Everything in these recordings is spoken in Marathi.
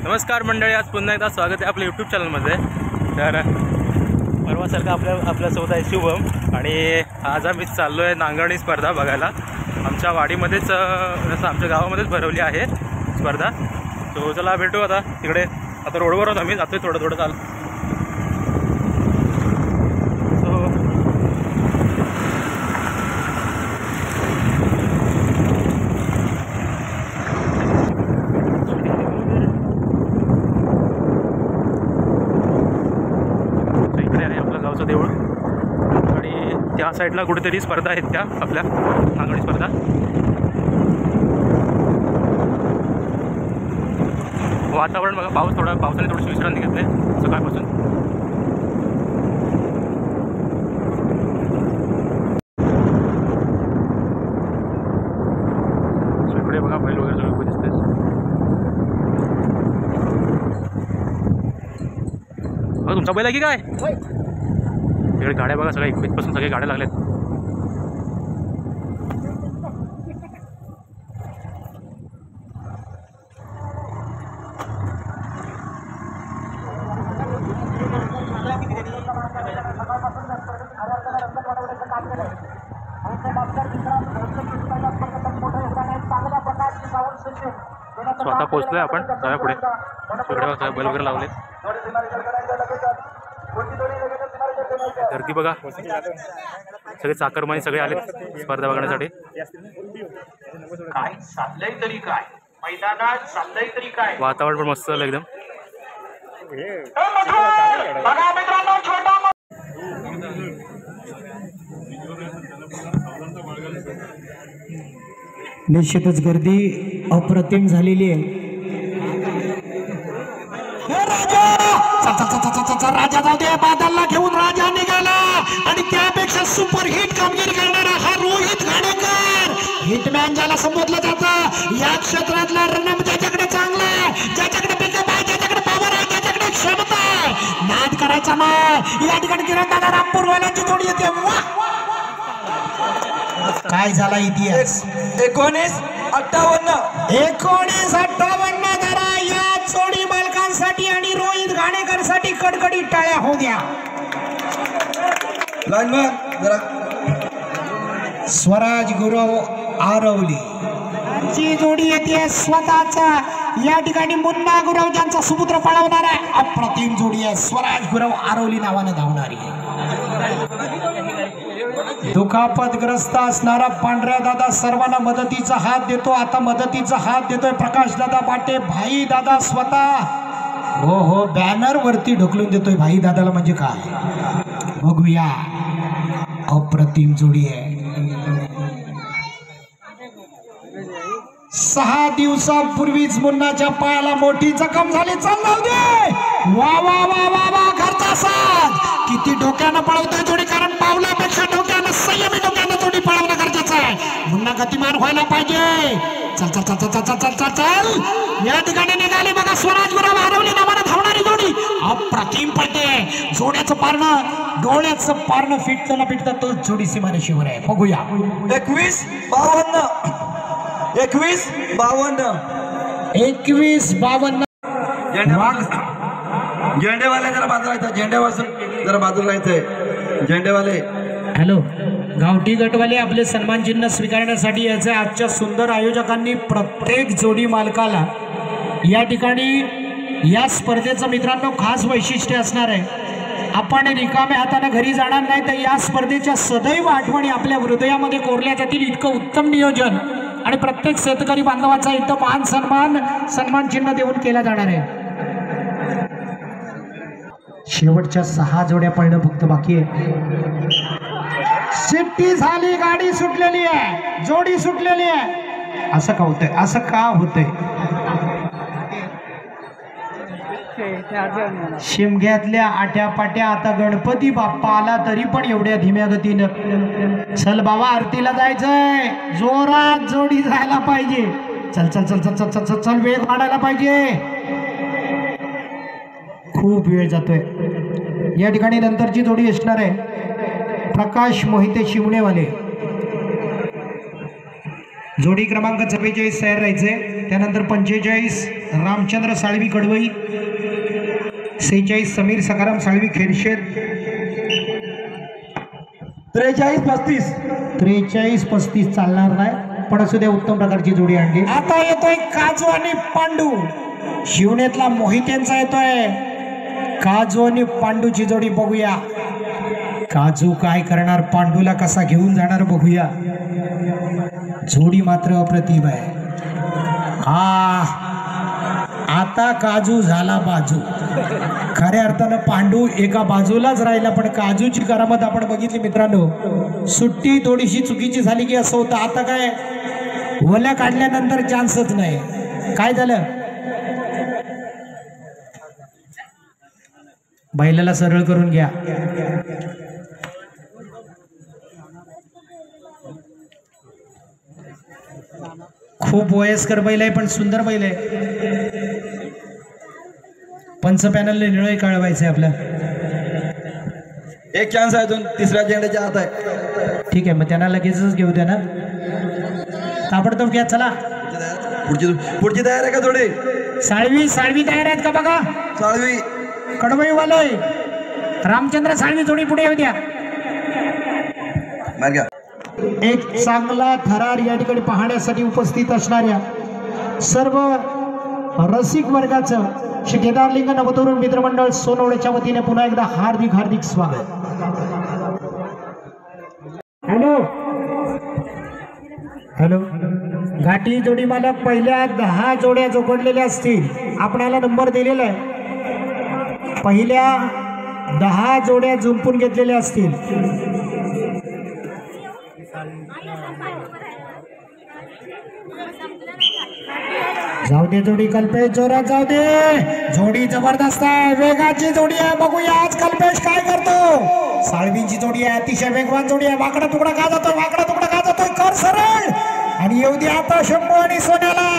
नमस्कार मंडळी, आज पुन्हा एकदा स्वागत आहे आपल्या यूट्यूब चॅनलमध्ये। तर परवासारखं आपल्यासोबत आहे शुभम आणि आज आम्ही चाललो आहे नांगरणी स्पर्धा बघायला। आमच्या वाडीमध्येच आमच्या गावामध्येच भरवली आहे स्पर्धा। तो चला भेटू आता तिकडे। आता रोडवर आम्ही जातोय, थोडं थोडं चाल। देऊळ आणि त्या साईडला कुठेतरी स्पर्धा आहेत त्या आपल्या नांगरणी स्पर्धा। वातावरण बघा, पावसाने थोडीशी विश्रांती घेतली सकाळपासून। इकडे बघा बैल वगैरे सगळं दिसते। तुमचा बैल आहे की काय? इकडे गाड्या बघा, सगळ्या इथपासून सगळे गाड्या लागल्यात। स्वतः पोहोचलोय आपण, जाऊया पुढे। सगळे बैल वगैरे लावले। गर्दी बघा, सगळे चाकरमानी सगळे आले स्पर्धा बघण्यासाठी। काय चाललंय तरी काय, मैदानात चाललंय तरी काय, वातावरण पण मस्त झालं एकदम। बघा मित्रांनो, छोटा निश्चितच गर्दी अप्रतिम झालेली आहे। राजा जाऊ दे, बादलला घेऊन राजा निघाला आणि त्यापेक्षा सुपर हिट कामगिरी करणारा हा रोहित घाणेकर, हिटमॅन ज्याला संबोधलं जातं। या क्षेत्रातला रणम ज्याच्याकडे चांगला आहे, ज्याच्याकडे पिकअप आहे, ज्याच्याकडे पॉवर आहे, ज्याच्याकडे क्षमता आहे, नाद करायचा नाही। या ठिकाणी किरण दादा रामपूरवाल्यांची जोडी येते। काय झाला इतिहास? 1958 जरा या जोडी मालकांसाठी आणि रोहित घाणेकरसाठी कडकडीत टाळ्या होऊ द्या। स्वराज गुरव आरवली ची जोडी येते स्वतःचा। या ठिकाणी मुन्ना गुरव ज्यांचा सुपुत्र पळवणार आहे, अप्रतिम जोडी आहे। स्वराज गुरव आरवली नावानं धावणारी दुखापतग्रस्त असणारा पांढऱ्या दादा सर्वांना मदतीचा हात देतो। आता मदतीचा हात देतोय प्रकाश दादा पाटे, भाई दादा स्वतः हो बॅनर वरती ढकलून देतोय भाई दादाला। म्हणजे काय बघूया, अप्रतिम जोडी आहे। 6 दिवसापूर्वीच मुन्नाच्या पायाला मोठी जखम झाली। चालू दे, वा वा वा वा वा, घरचा साथ। किती डोक्यानं पळवतोय जोडी, कारण पावलापेक्षा डोक्यानं, संयमी डोक्यानं जोडी पळवणं गरजेचं आहे। मुन्ना गतिमान व्हायला पाहिजे। चल चल चल चल चल चल चल चल। या ठिकाणी निघाली बघा स्वराज गुरव आरवली नावानं धावणारी जोडी, अप्रतिम पडते। जोड्याचं पारणं, डोळ्याचं पारणं फिटतं ना फिटतं, तो जोडी सीमारेषेवर आहे। बघूया 21-52 झेंडेवाले जरा बाजूला येतात, झेंडेवासून जरा बाजूला येते झेंडेवाले। हॅलो, गावठी गटवाले आपले सन्मान चिन्ह स्वीकारण्यासाठी याचे आजच्या सुंदर आयोजकांनी प्रत्येक जोडी मालकाला या ठिकाणी या स्पर्धेचं मित्रांनो खास वैशिष्ट्य असणार आहे। आपण रिकाम्या हाताने घरी जाणार नाही, तर या स्पर्धेच्या सदैव आठवणी आपल्या हृदयामध्ये कोरल्या जातील। इतकं उत्तम नियोजन आणि प्रत्येक शेतकरी बांधवाचा इथं मान सन्मान चिन्ह देऊन केला जाणार आहे। शेवटच्या 6 जोड्या पळणं फक्त बाकी आहे। शिट्टी झाली, गाडी सुटलेली आहे, जोडी सुटलेली आहे। असं का होतंय, असं का होतंय? शिमग्यातल्या आट्यापाट्या आता गणपती बाप्पा आला तरी पण एवढ्या धीम्या गतीनं। चल बाबा, आरतीला जायचंय, जोरात जोडी जायला पाहिजे। चल चल चल चल चल चल चल चल, वेग वाढायला पाहिजे। खूप वेळ जातोय। या ठिकाणी नंतरची जोडी असणार आहे प्रकाश मोहिते शिवणेवाले, जोडी क्रमांक 44 तयार राहायचे। त्यानंतर 45 रामचंद्र साळवी कडवई, 46 समीर सकाराम साळवी खेरशेत, 43-35 चालणार नाही, पण असू द्या उत्तम प्रकारची जोडी आणली. आता येतोय काजू आणि पांडू, शिवनेतला मोहित यांचा येतोय. काजू आणि पांडूची जोडी बघूया. काजू काय करणार, पांडूला कसा घेऊन जाणार बघूया. जोडी मात्र अप्रतिम आहे. आता काजू झाला बाजू. खऱ्या अर्थानं पांडू एका बाजूलाच राहिला, पण काजूची करामत आपण बघितली मित्रांनो. सुट्टी थोडीशी चुकीची झाली की असं होतं. आता काय वल्या काढल्यानंतर चान्सच नाही. काय झालं, बैलाला सरळ करून घ्या. खूप वयस्कर बैल आहे, पण सुंदर बैल आहे. पंच पॅनल निर्णय कळवायचा आहे आपला. एक चान्स आहे अजून, तिसऱ्या झेंड्याच्या हात आहे. ठीक आहे, मग त्यांना लगेचच घेऊ द्या ना, ताबडतोब घ्या. चला पुढची तयार आहे का थोडी? साळवी तयार आहेत का बघा. साळवी कडवई वालोय रामचंद्र साळवी जोडी पुढे येऊ द्या. मार घ्या. एक चांगला थरार या ठिकाणी पाहण्यासाठी उपस्थित असणाऱ्या सर्व रसिक वर्गाचं श्री केदारलिंग नवतरुण मित्रमंडळ सोनवड्याच्या वतीने पुन्हा एकदा हार्दिक स्वागत. हॅलो घाटी जोडी मालक, पहिल्या 10 जोड्या जोडलेल्या असतील. आपणाला नंबर दिलेला आहे. पहिल्या 10 जोड्या जुंपून घेतलेल्या असतील. जाऊ दे जोडी कल्पेश, जोरात जाऊ दे. जोडी जबरदस्त आहे, वेगाची जोडी आहे. बघूया आज कल्पेश काय करतो. साळवींची जोडी आहे, अतिशय वेगवान जोडी आहे. वाकडा तुकडा का जातोय, कर सरळ आणि येऊ दे आता शंभू आणि सोन्याला.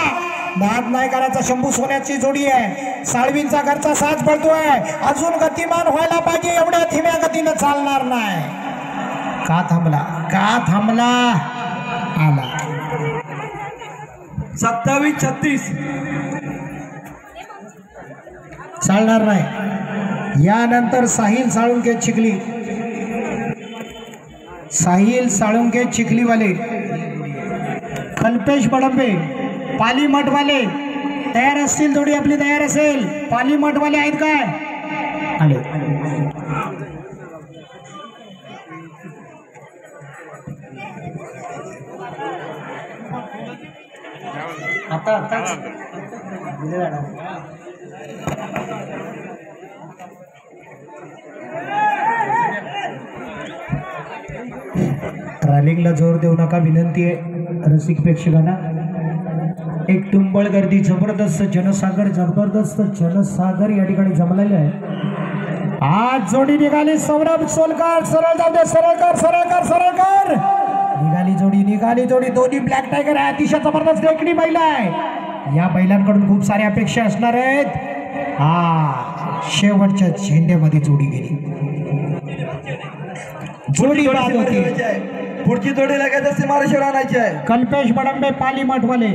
नाद नाही करायचा. शंभू सोन्याची जोडी आहे. साळवींचा घरचा साज पडतोय. अजून गतिमान व्हायला पाहिजे, एवढ्या धीम्या गतीनं चालणार नाही. का थांबला आला. 27-36 चालणार नाही. यानंतर साहिल साळुंके चिखलीवाले, कल्पेश बडंबे पाली मठवाले तयार असतील. जोडी आपली तयार असेल. पाली मठवाले आहेत काय? आले. आताच ट्रॅलिंगला जोर देऊ नका, विनंती आहे रसिक प्रेक्षकांना. एक तुंबळ गर्दी, जबरदस्त जनसागर या ठिकाणी जमलेले आहे. आज जोडी निघाली. सौरभ सोलकर, सरळ जाऊ दे, सरळ कर. निघाली जोडी. दोन्ही ब्लॅक टायगर आहे. अतिशय जबरदस्त देखणी बैल आहे. या बैलांकडून खूप साऱ्या अपेक्षा असणार आहेत. शेवटच्या झेंड्यामध्ये जोडी गेली. जोडी बाद होती. पुढची जोडी लगायचं सीमारेषेवर आणायची आहे. कल्पेश बडंबे पाली मठवाले.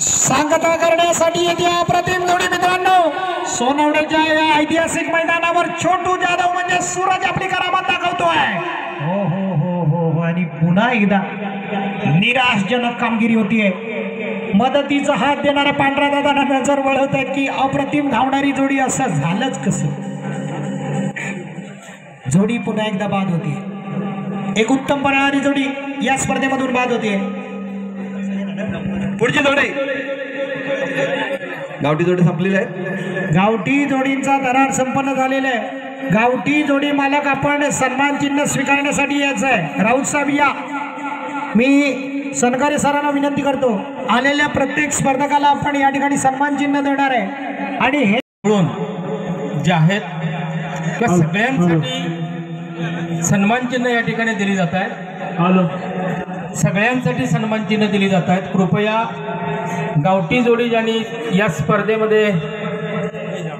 सांगता करण्यासाठी येते अप्रतिम जोडी मित्रांनो. सोनवड्याच्या या ऐतिहासिक मैदानावर छोटू जाधव म्हणजे सूरज आपली करामत दाखवतोय. हो. आणि पुन्हा एकदा निराशजनक कामगिरी होतीये. मदतीचा हात देणाऱ्या पांढऱ्या दादांना नजर वळवत आहेत की अप्रतिम धावणारी जोडी. असं झालंच कसं. जोडी पुन्हा एकदा बाद होती. एक उत्तम पळणारी जोडी या स्पर्धेमधून बाद होते. पुढची जोडी गावठी जोडी संपलेली आहे. गावठी जोडींचा दरार संपन्न झालेला आहे. गावठी जोडी मालक आपण सन्मान चिन्ह स्वीकारण्यासाठी यायचं आहे. राऊत साहेब या. मी सनकारे सरांना विनंती करतो, आलेल्या प्रत्येक स्पर्धकाला आपण या ठिकाणी सन्मान चिन्ह देणार आहे. आणि हे जे आहेत त्या सगळ्यांसाठी सन्मान चिन्ह या ठिकाणी दिली जात आहेत. सगळ्यांसाठी सन्मान चिन्ह दिली जात आहेत. कृपया गावठी जोडी ज्यांनी या स्पर्धेमध्ये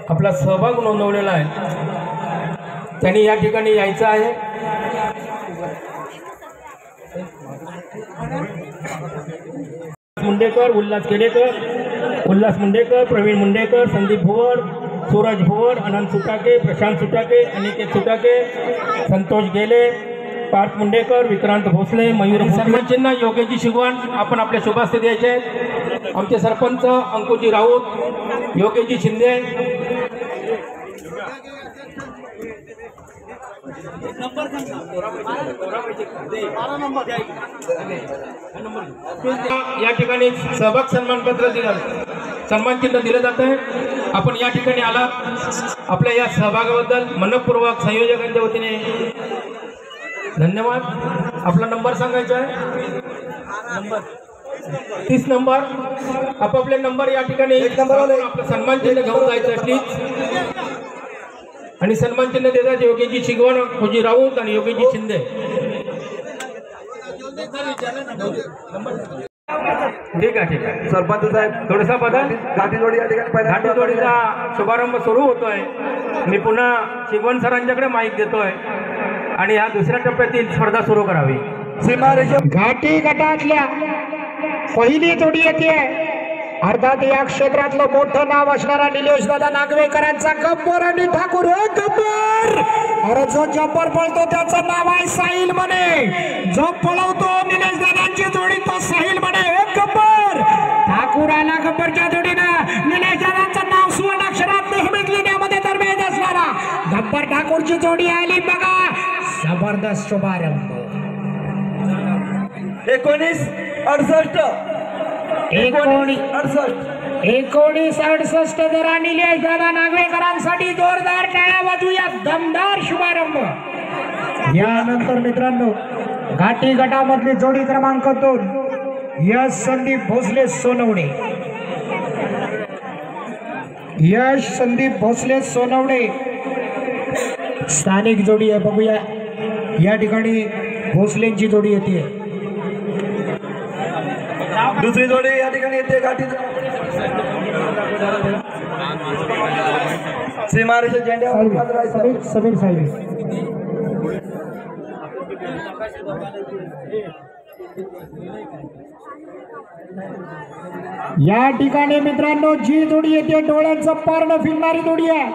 आपला सहभाग नोंदवलेला आहे त्यांनी या ठिकाणी यायचं आहे. मुंडेकर, उल्हास केडेकर, उल्हास मुंडेकर, प्रवीण मुंडेकर, संदीप भुवड, सूरज भुवड, अनंत सुटाके, प्रशांत सुटाके, अनिकेत सुटाके, संतोष गेले, पार्थ मुंडेकर, विक्रांत भोसले, मयूर सर्वांना योगेशजी शिगवण आपण आपल्या शुभास्ते द्यायचे आहेत. आमचे सरपंच अंकुजी राऊत, योगेशजी शिंदे, या ठिकाणी सहभाग सन्मानपत्र सन्मान चिन्ह दिलं जात आहे. आपण या ठिकाणी आला आपल्या या सहभागाबद्दल मनपूर्वक संयोजकांच्या वतीने धन्यवाद. आपला नंबर सांगायचा आहे. Number 30 number. आपापले नंबर या ठिकाणी आपलं सन्मान चिन्ह घेऊन जायचं आहे प्लीज. आणि सन्मान चिन्ह देतात योगेशजी शिगवण, खोजी राऊत आणि योगेशजी शिंदे. ठीक आहे, ठीक आहे. सरपंच साहेब थोडासा बदल. घाटी जोडी या ठिकाणी घाटी जोडीचा शुभारंभ सुरू होतोय. मी पुन्हा शिगवण सरांच्याकडे माईक देतोय आणि ह्या दुसऱ्या टप्प्यातील स्पर्धा सुरू करावी. घाटी गटातल्या पहिली जोडी येते. अर्थात या क्षेत्रातलं मोठं नाव असणारा निलेश दादा नागवेकरांचा गब्बर आणि ठाकूर. गब्बर, अरे जो जब्बर पळतो त्याचं नाव आहे साहिल म्हणे. जो पळवतो निलेश दादांची जोडी तो साहिल म्हणे. गब्बर ठाकूर आला गब्बरच्या जोडीनं. निलेश दादांचं नाव सुवर्णाक्षरात नेहमीच लिहिण्यामध्ये दरम्यान असणारा गब्बर ठाकूरची जोडी आली बघा. जबरदस्त शुभारंभ. 1968 जरा निलेश दादा नागवेकरांसाठी जोरदार टाळ्या वाजवूया. दमदार शुभारंभ. यानंतर मित्रांनो घाटी गटामधली जोडी क्रमांक 2 यश संदीप भोसले सोनवणे. यश संदीप भोसले सोनवणे स्थानिक जोडी आहे. बघूया या ठिकाणी भोसलेंची जोडी येते. दुसरी जोडी या ठिकाणी येते. घाटी सीमारेषा झेंड्यावर समीर साहेब. या ठिकाणी मित्रांनो जी जोडी येते डोळ्यांचं पारणं फिरणारी जोडी आहे.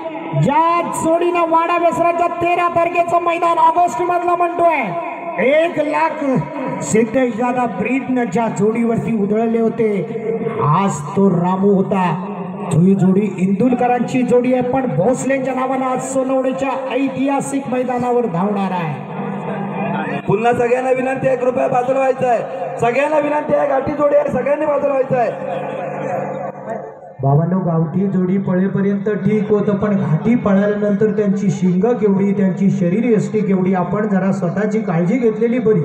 ज्या जोडीनं वाडा बेसराच्या 13 तारखेचं मैदान ऑगस्ट मधलं म्हणतोय. 1 लाख सिद्धेश दादा ब्रीदनं ज्या जोडीवरती उधळले होते आज तो रामू होता. ही जोडी इंदुलकरांची जोडी आहे पण भोसलेंच्या नावानं आज सोनवडेच्या ऐतिहासिक मैदानावर धावणार आहे. पुन्हा सगळ्यांना विनंती आहे कृपया बाजूला व्हायचं आहे. सगळ्यांना विनंती आहे. घाटी जोडी आहे सगळ्यांनी बाजूला व्हायचं आहे. बाबांनो गावठी जोडी पळेपर्यंत ठीक होतं पण घाटी पळाल्यानंतर त्यांची शिंग केवढी त्यांची शरीर यष्टी केवढी आपण जरा स्वतःची काळजी घेतलेली बरी.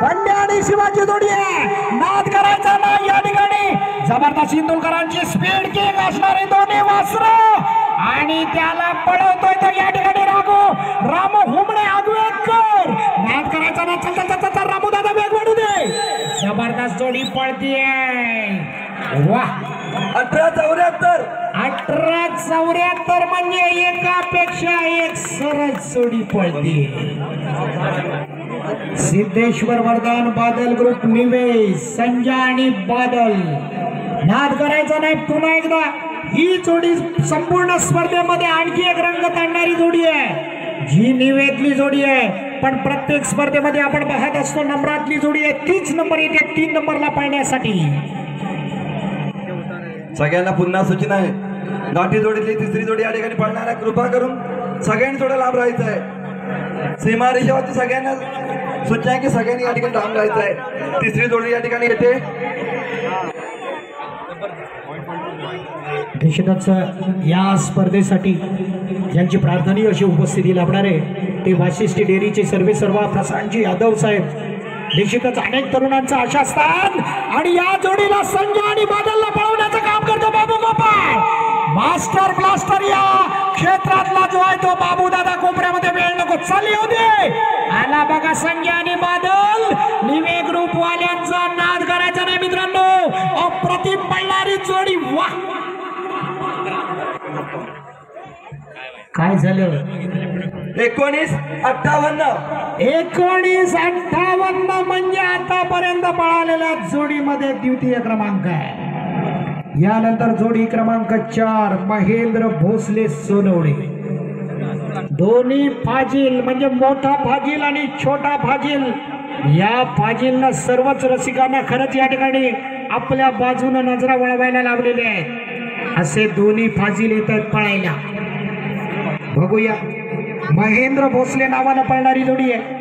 पंड्या आणि शिवाची जोडी आहे. नाद करायचा नाही या ठिकाणी. जबरदस्त इंदुलकरांची स्पीड किंग असणारे दोन्ही वासरं आणि त्याला पळवतोय तर या ठिकाणी रामू हुमणे आगवेकर. नाद करायचा ना. चल रामू दादा वेग वाढू दे. जबरदस्त जोडी पळतीये. वाह 1874 म्हणजे एकापेक्षा एक सरस जोडी पळती. सिद्धेश्वर वरदान बादल ग्रुप निवेश संजय आणि बादल. नाद करायचा नाही. पुन्हा एकदा ही जोडी संपूर्ण स्पर्धेमध्ये आणखी एक रंगत आणणारी जोडी आहे. जी निवेदली जोडी आहे पण प्रत्येक स्पर्धेमध्ये आपण पाहत असतो नंबरातली जोडी आहे. 30 नंबर येते 3 नंबरला पाळण्यासाठी. सगळ्यांना पुन्हा सूचना आहे. घाटी जोडीतली तिसरी जोडी या ठिकाणी पळणार आहे. कृपा करून सगळ्यांनी थोडं लांब राहायचं आहे. सीमारेषेवरती सगळ्यांना सूचना आहे की सगळ्यांनी या ठिकाणी लांब राहायचं आहे. तिसरी जोडी या ठिकाणी येते. निश्चितच या स्पर्धेसाठी ज्यांची प्रार्थनीय अशी उपस्थिती लाभणारे ते वाशिष्ठी डेअरीचे सर्वेसर्वा प्रसादजी यादव साहेब. निश्चितच अनेक तरुणांचं आशास्थान आणि या जोडीला संजय आणि बादलला पळवण्याचं काम करतो बाबू गोपाळ. मास्टर ब्लास्टर या क्षेत्रातला जो आहे तो बाबू दादा कोपऱ्यामध्ये वेळ नको चालली होते. आला बघा संजय आणि बादल. निवे ग्रुप वाल्यांचा नाद करायचा नाही मित्रांनो. अप्रतिम पळणारी जोडी. वाह काय झालं. 1958 म्हणजे आतापर्यंत पळालेल्या जोडीमध्ये द्वितीय क्रमांक आहे. यानंतर जोडी क्रमांक 4 महेंद्र भोसले सोनवणे. दोन्ही फाजील म्हणजे मोठा फाजील आणि छोटा फाजील, या फाजीलनं सर्वच रसिकांना खरंच या ठिकाणी आपल्या बाजूने नजरा वळवायला लावलेले आहेत. असे दोन्ही फाजील येत आहेत पळायला. बघूया, महेंद्र भोसले नावानं पळणारी जोडी आहे.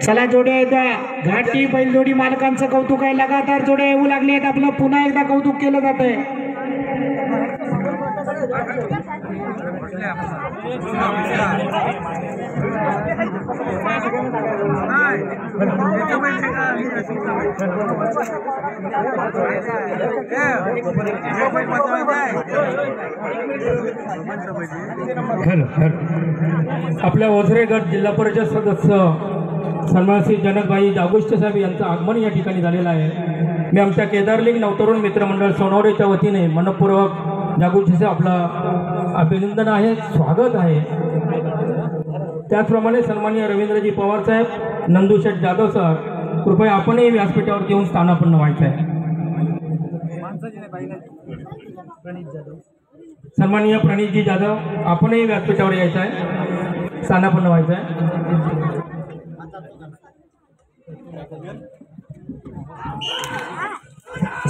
चला जोड्या एकदा घाटी बैलजोडी मालकांचं कौतुक आहे. लगातार जोड्या येऊ लागले आहेत. आपलं पुन्हा एकदा कौतुक केलं जात आहे. आपल्या ओझरे गट जिल्हा परिषद सदस्य सन्मानश्री जनकभाई जागुष्टे साहेब यांचं आगमन या ठिकाणी झालेलं आहे. मी आमच्या केदारलिंग नवतरुण मित्रमंडळ सोनवडेच्या वतीने मनपूर्वक जागुष्टे साहेब आपलं अभिनंदन आहे, स्वागत आहे. त्याचप्रमाणे सन्माननीय रवींद्रजी पवार साहेब, नंदूशेठ जाधव सर, कृपया आपणही व्यासपीठावरती येऊन स्थानापन्न व्हायचं आहे. सन्माननीय प्रणितजी जाधव, आपणही व्यासपीठावर यायचं आहे, स्थानापन्न व्हायचं आहे.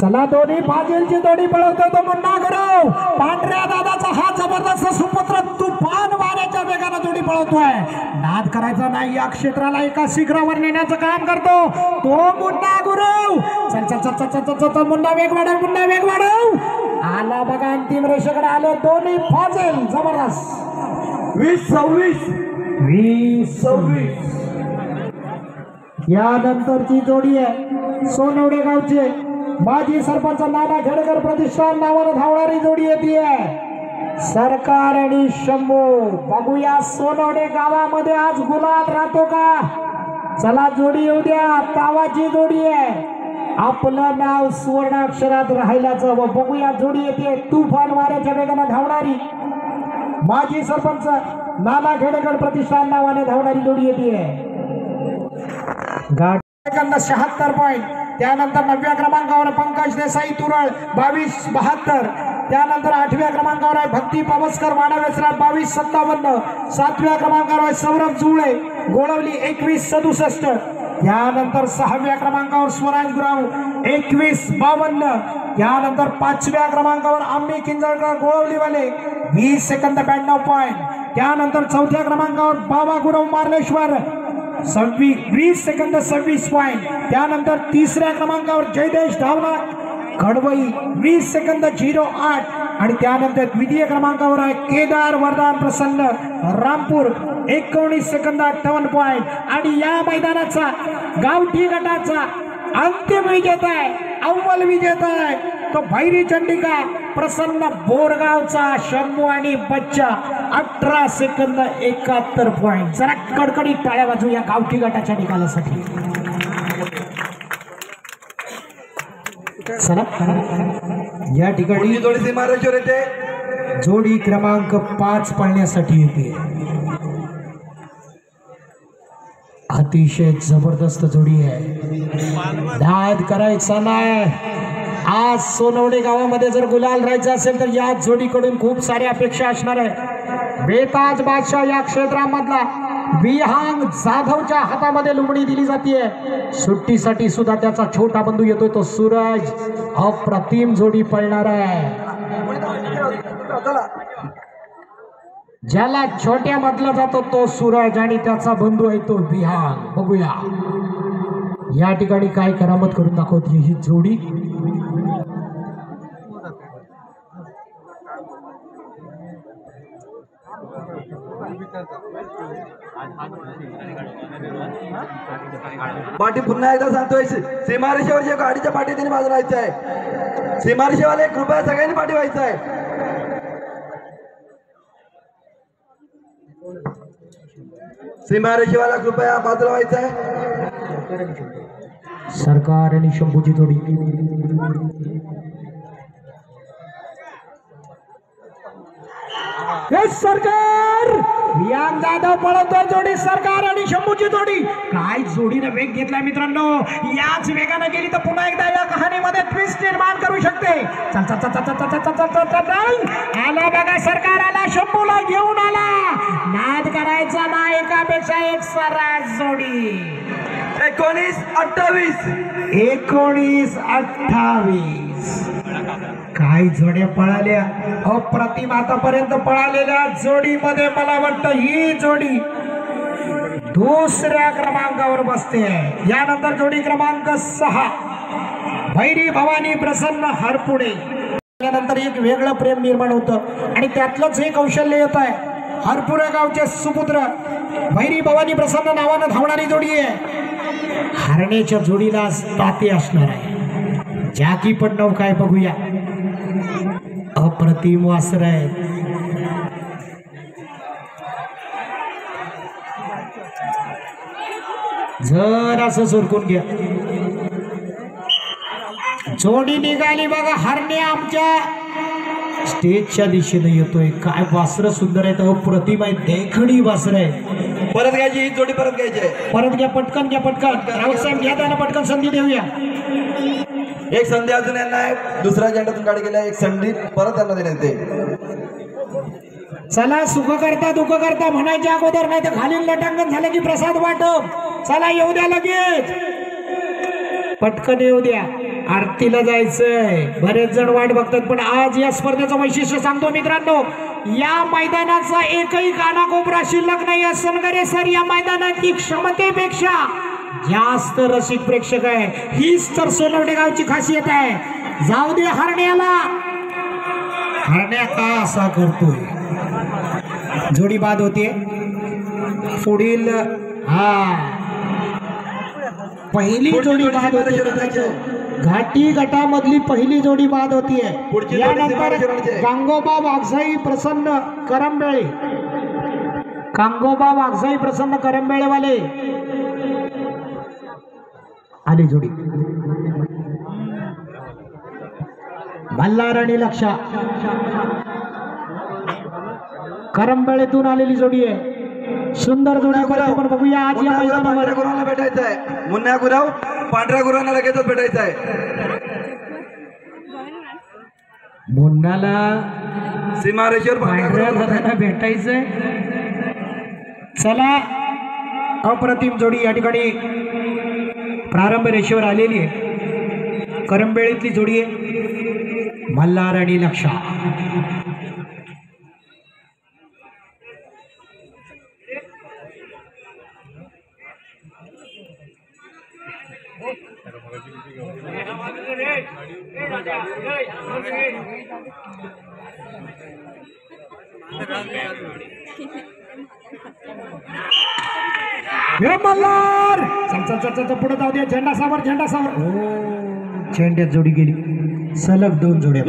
चला दोन्ही फाजीलची जोडी पळवतोय तो मुन्ना गुरव. पांढऱ्या दादाचा हा जबरदस्त सुपुत्र तुफान वाऱ्याच्या वेगाने जोडी पळवतोय. नाद करायचा नाही, या क्षेत्राला एका शिखरावर नेण्याचं काम करतो तो मुन्ना गुरव. चल चल चल चल चल चल मुन्ना वेग वाढव, मुन्ना वेग वाढव. आला बघा, अंतिम रेषेकडे आले दोन्ही फाजील. जबरदस्त. 20-26 यानंतरची जोडी आहे सोनवडे गावचे माजी सरपंच नाना खेडेकर प्रतिष्ठान नावानं धावणारी जोडी येते. सरकार आणि शंभू. बघूया सोनवडे गावामध्ये आज गुलाल राहतो का. चला जोडी येऊ द्या. तावाची जोडी आहे. आपलं नाव सुवर्णाक्षरात राहिल्याचं बघूया. जोडी येते तुफान वाऱ्याच्या वेगाने धावणारी माजी सरपंच नाना खेडेकर प्रतिष्ठान नावाने धावणारी जोडी येते. 76 पॉईंट. त्यानंतर 9व्या क्रमांकावर पंकज देसाई तुरळ 22-72. त्यानंतर 8व्या क्रमांकावर आहे भक्ती पावसकर वाडावेसरा 22-57. 7व्या क्रमांकावर आहे सौरभ जुळे गोळवली 21-67. त्यानंतर 6व्या क्रमांकावर स्वराज गुराव 21-52. त्यानंतर 5व्या क्रमांकावर आम्ही किंजळकर गोळवलीवाले 20 सेकंद 92 पॉईंट. त्यानंतर 4थ्या क्रमांकावर बाबा गुरव मार्लेश्वर 20 सेकंद 26 पॉईंट. त्यानंतर 3ऱ्या क्रमांकावर जयदेश धावना खडवई 20 सेकंद 08. आणि त्यानंतर 2य क्रमांकावर आहे केदार वरदान प्रसन्न रामपूर 19 सेकंद 58 पॉईंट. आणि या मैदानाचा गावठी गटाचा अंतिम विजेता आहे, अव्वल विजेता आहे तो भैरी चंडिका प्रसन्न बोरगावचा शंभू आणि बच्चा 18 सेकंद 71 पॉईंट. जरा कडकडीत टाळ्या वाजू या गावठी गटाच्या निकालासाठी. चला या ठिकाणी जोडी क्रमांक 5 पळण्यासाठी येते. अतिशय जबरदस्त जोडी आहे. नाद करायचा नाही. आज सोनवडे गावामध्ये जर गुलाल राहायचं असेल तर या जोडीकडून खूप साऱ्या अपेक्षा असणार आहे. बेताज बादशाह या क्षेत्रामधला विहांग जाधवच्या हातामध्ये लुमडी दिली जाते. सुट्टीसाठी सुद्धा त्याचा छोटा बंधू येतोय तो सूरज. अप्रतिम जोडी पळणार आहे. ज्याला छोट्या मधला जातो तो सूरज आणि त्याचा बंधू आहे तो विहांग. बघूया या ठिकाणी काय करामत करून दाखवते ही जोडी. पाठी पुन्हा एकदा सांगतोय, सीमारेषेवर जे गाडीच्या पाठी त्यांनी बाजू राहायचं आहे. सीमारेषेवाले कृपया सगळ्यांनी पाठी व्हायचं आहे. सीमारेषेवाला कृपया बाजूला व्हायचं आहे. सरकार आणि शंभूची जोडी. सरकार वियान जाधव पळवतोय जोडी सरकार आणि शंभूची जोडी. काय जोडीने वेग घेतलाय मित्रांनो. याच वेगाने गेली तर पुन्हा एकदा या कहाणीमध्ये ट्विस्ट निर्माण करू शकते. चल चल चल चल चल चल चल चल आला बघा सरकार आला शंभूला घेऊन आला. नाद करायचा ना एकापेक्षा एक सर्रास जोडी. 19-28 19-28 काय जोड्या पळाल्या अप्रतिम आतापर्यंत पळालेल्या जोडीमध्ये मला वाटतं ही जोडी दुसऱ्या क्रमांकावर बसते. यानंतर जोडी क्रमांक 6 भैरी भवानी प्रसन्न हरपुडे. त्यानंतर एक वेगळं प्रेम निर्माण होतं आणि त्यातलंच हे कौशल्य येत आहे. हरपुडे गावचे सुपुत्र भैरी भवानी प्रसन्न नावानं धावणारी जोडी आहे. हरण्याच्या जोडीला ताती असणार आहे. जाकी पण नाव काय बघूया. अप्रतिम वासर आहे. जर असं सरकून घ्या. जोडी निघाली बघा. हरण्या आमच्या स्टेजच्या दिशेने येतोय. काय वासर सुंदर आहे. अप्रतिम आहे. देखणी वासर आहे. परत घ्यायची ही जोडी परत घ्यायची आहे. परत घ्या पटकन घ्या पटकन. राऊतसाहेब घ्या त्यांना पटकन संधी देऊया. एक संधी अजून यांना आहे. दुसऱ्या झेंड्यातून गाडी गेल्या. एक संधी परत त्यांना देण्यात येते. चला सुख करता दुःख करता म्हणायच्या अगोदर नाही तर खालील लटांगण झालं की प्रसाद वाटप. चला येऊ द्या लगेच. पटकन येऊ द्या. आरतीला जायचंय. बरेच जण वाट बघतात पण आज या स्पर्धेचं वैशिष्ट्य सांगतो मित्रांनो. या मैदानाचा एकही कानाकोपरा शिल्लक नाही आहे. सनगरे सर या मैदानाची क्षमतेपेक्षा जास्त रसिक प्रेक्षक आहे. हीच तर सोनवणे गावची खासियत आहे. जाऊ दे हरण्याला. हरण्या का असा करतोय. जोडी बाद होते. पुढील पहिली जोडी बाद होते. घाटी गटामधली पहिली जोडी बाद होतीये. यानंतर गांगोबा वाघसाई प्रसन्न करंबेळे. गांगोबा वाघसाई प्रसन्न करंबेळेवाले आली जोडी. मल्हार आणि लक्षा करंबेळेतून आलेली जोडी आहे. सुंदर जोडी आपण बघूया आज या मैदानावर. गुरांना भेटायचं आहे. मुन्ना गुराव पांढऱ्या गुरांना लगेचच भेटायचं आहे. मुन्नाला सीमारेश्वर पांढऱ्या गुरांना भेटायचंय. चला अप्रतिम जोडी या ठिकाणी प्रारंभ रेषेवर आलेली आहे. करंबेळीतली जोडी आहे. मल्हार आणि लक्षा. मल्हार चल चल चल पुढे जाऊ द्या. झेंडा सावर झेंडा सावर. झेंड्यात जोडी गेली. सलग दोन जोड्या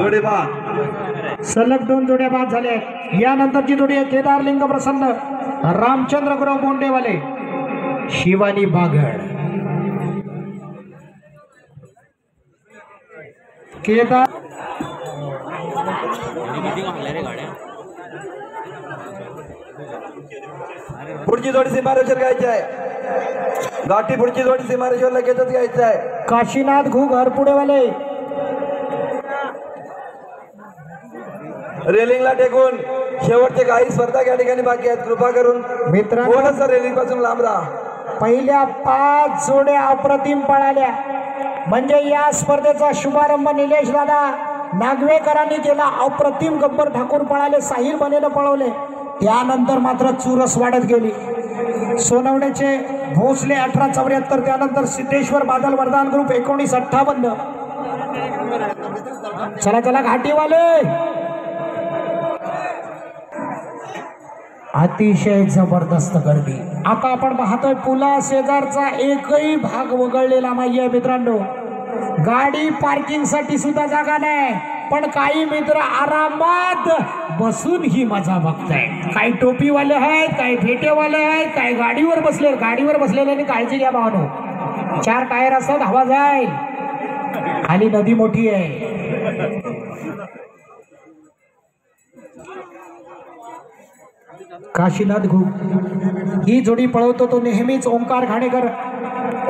सलग दोन जोड्या बाद झाल्या. यानंतरची जोडी आहे केदार लिंग प्रसन्न रामचंद्र गुरव बोंडेवाले शिवानी बागड. केदार पुढची जोडी सीमारेश्वर घ्यायची आहे. गाठी पुढची जोडी सीमारेश्वर लगेचच घ्यायचं आहे. काशीनाथ घुग हरपुडेवाले रेलिंगला टेकून शेवटचे काही स्पर्धा या ठिकाणी बाकी आहेत. कृपा करून मित्रांनो रेलिंग पासून लांब राहा. पहिल्या 5 जोड्या अप्रतिम पळाल्या. म्हणजे या स्पर्धेचा शुभारंभ निलेश दादा नागवेकरांनी केला. अप्रतिम गब्बर ठाकूर पळाले. साहिल बनेनं पळवले. त्यानंतर मात्र चुरस वाढत गेली. सोनवण्याचे भोसले 1874. त्यानंतर सिद्धेश्वर बादल वरदान ग्रुप 1958. चला चला घाटीवाले. अतिशय जबरदस्त गर्दी. आता आपण पाहतोय पुला शेजारचा एकही भाग वगळलेला नाहीये मित्रांनो. गाडी पार्किंग साठी सुद्धा जागा नाही. पण काही मित्र आरामात बसून ही मजा बघताय. काही टोपीवाले आहेत, काही फेटेवाले आहेत, काही गाडीवर बसले. गाडीवर बसलेल्याने काळजी घ्या भावानो. 4 टायर असतात. हवा जाईल. खाली नदी मोठी आहे. काशीनाथ घुग ही जोडी पळवतो तो नेहमीच ओंकार घाणेकर,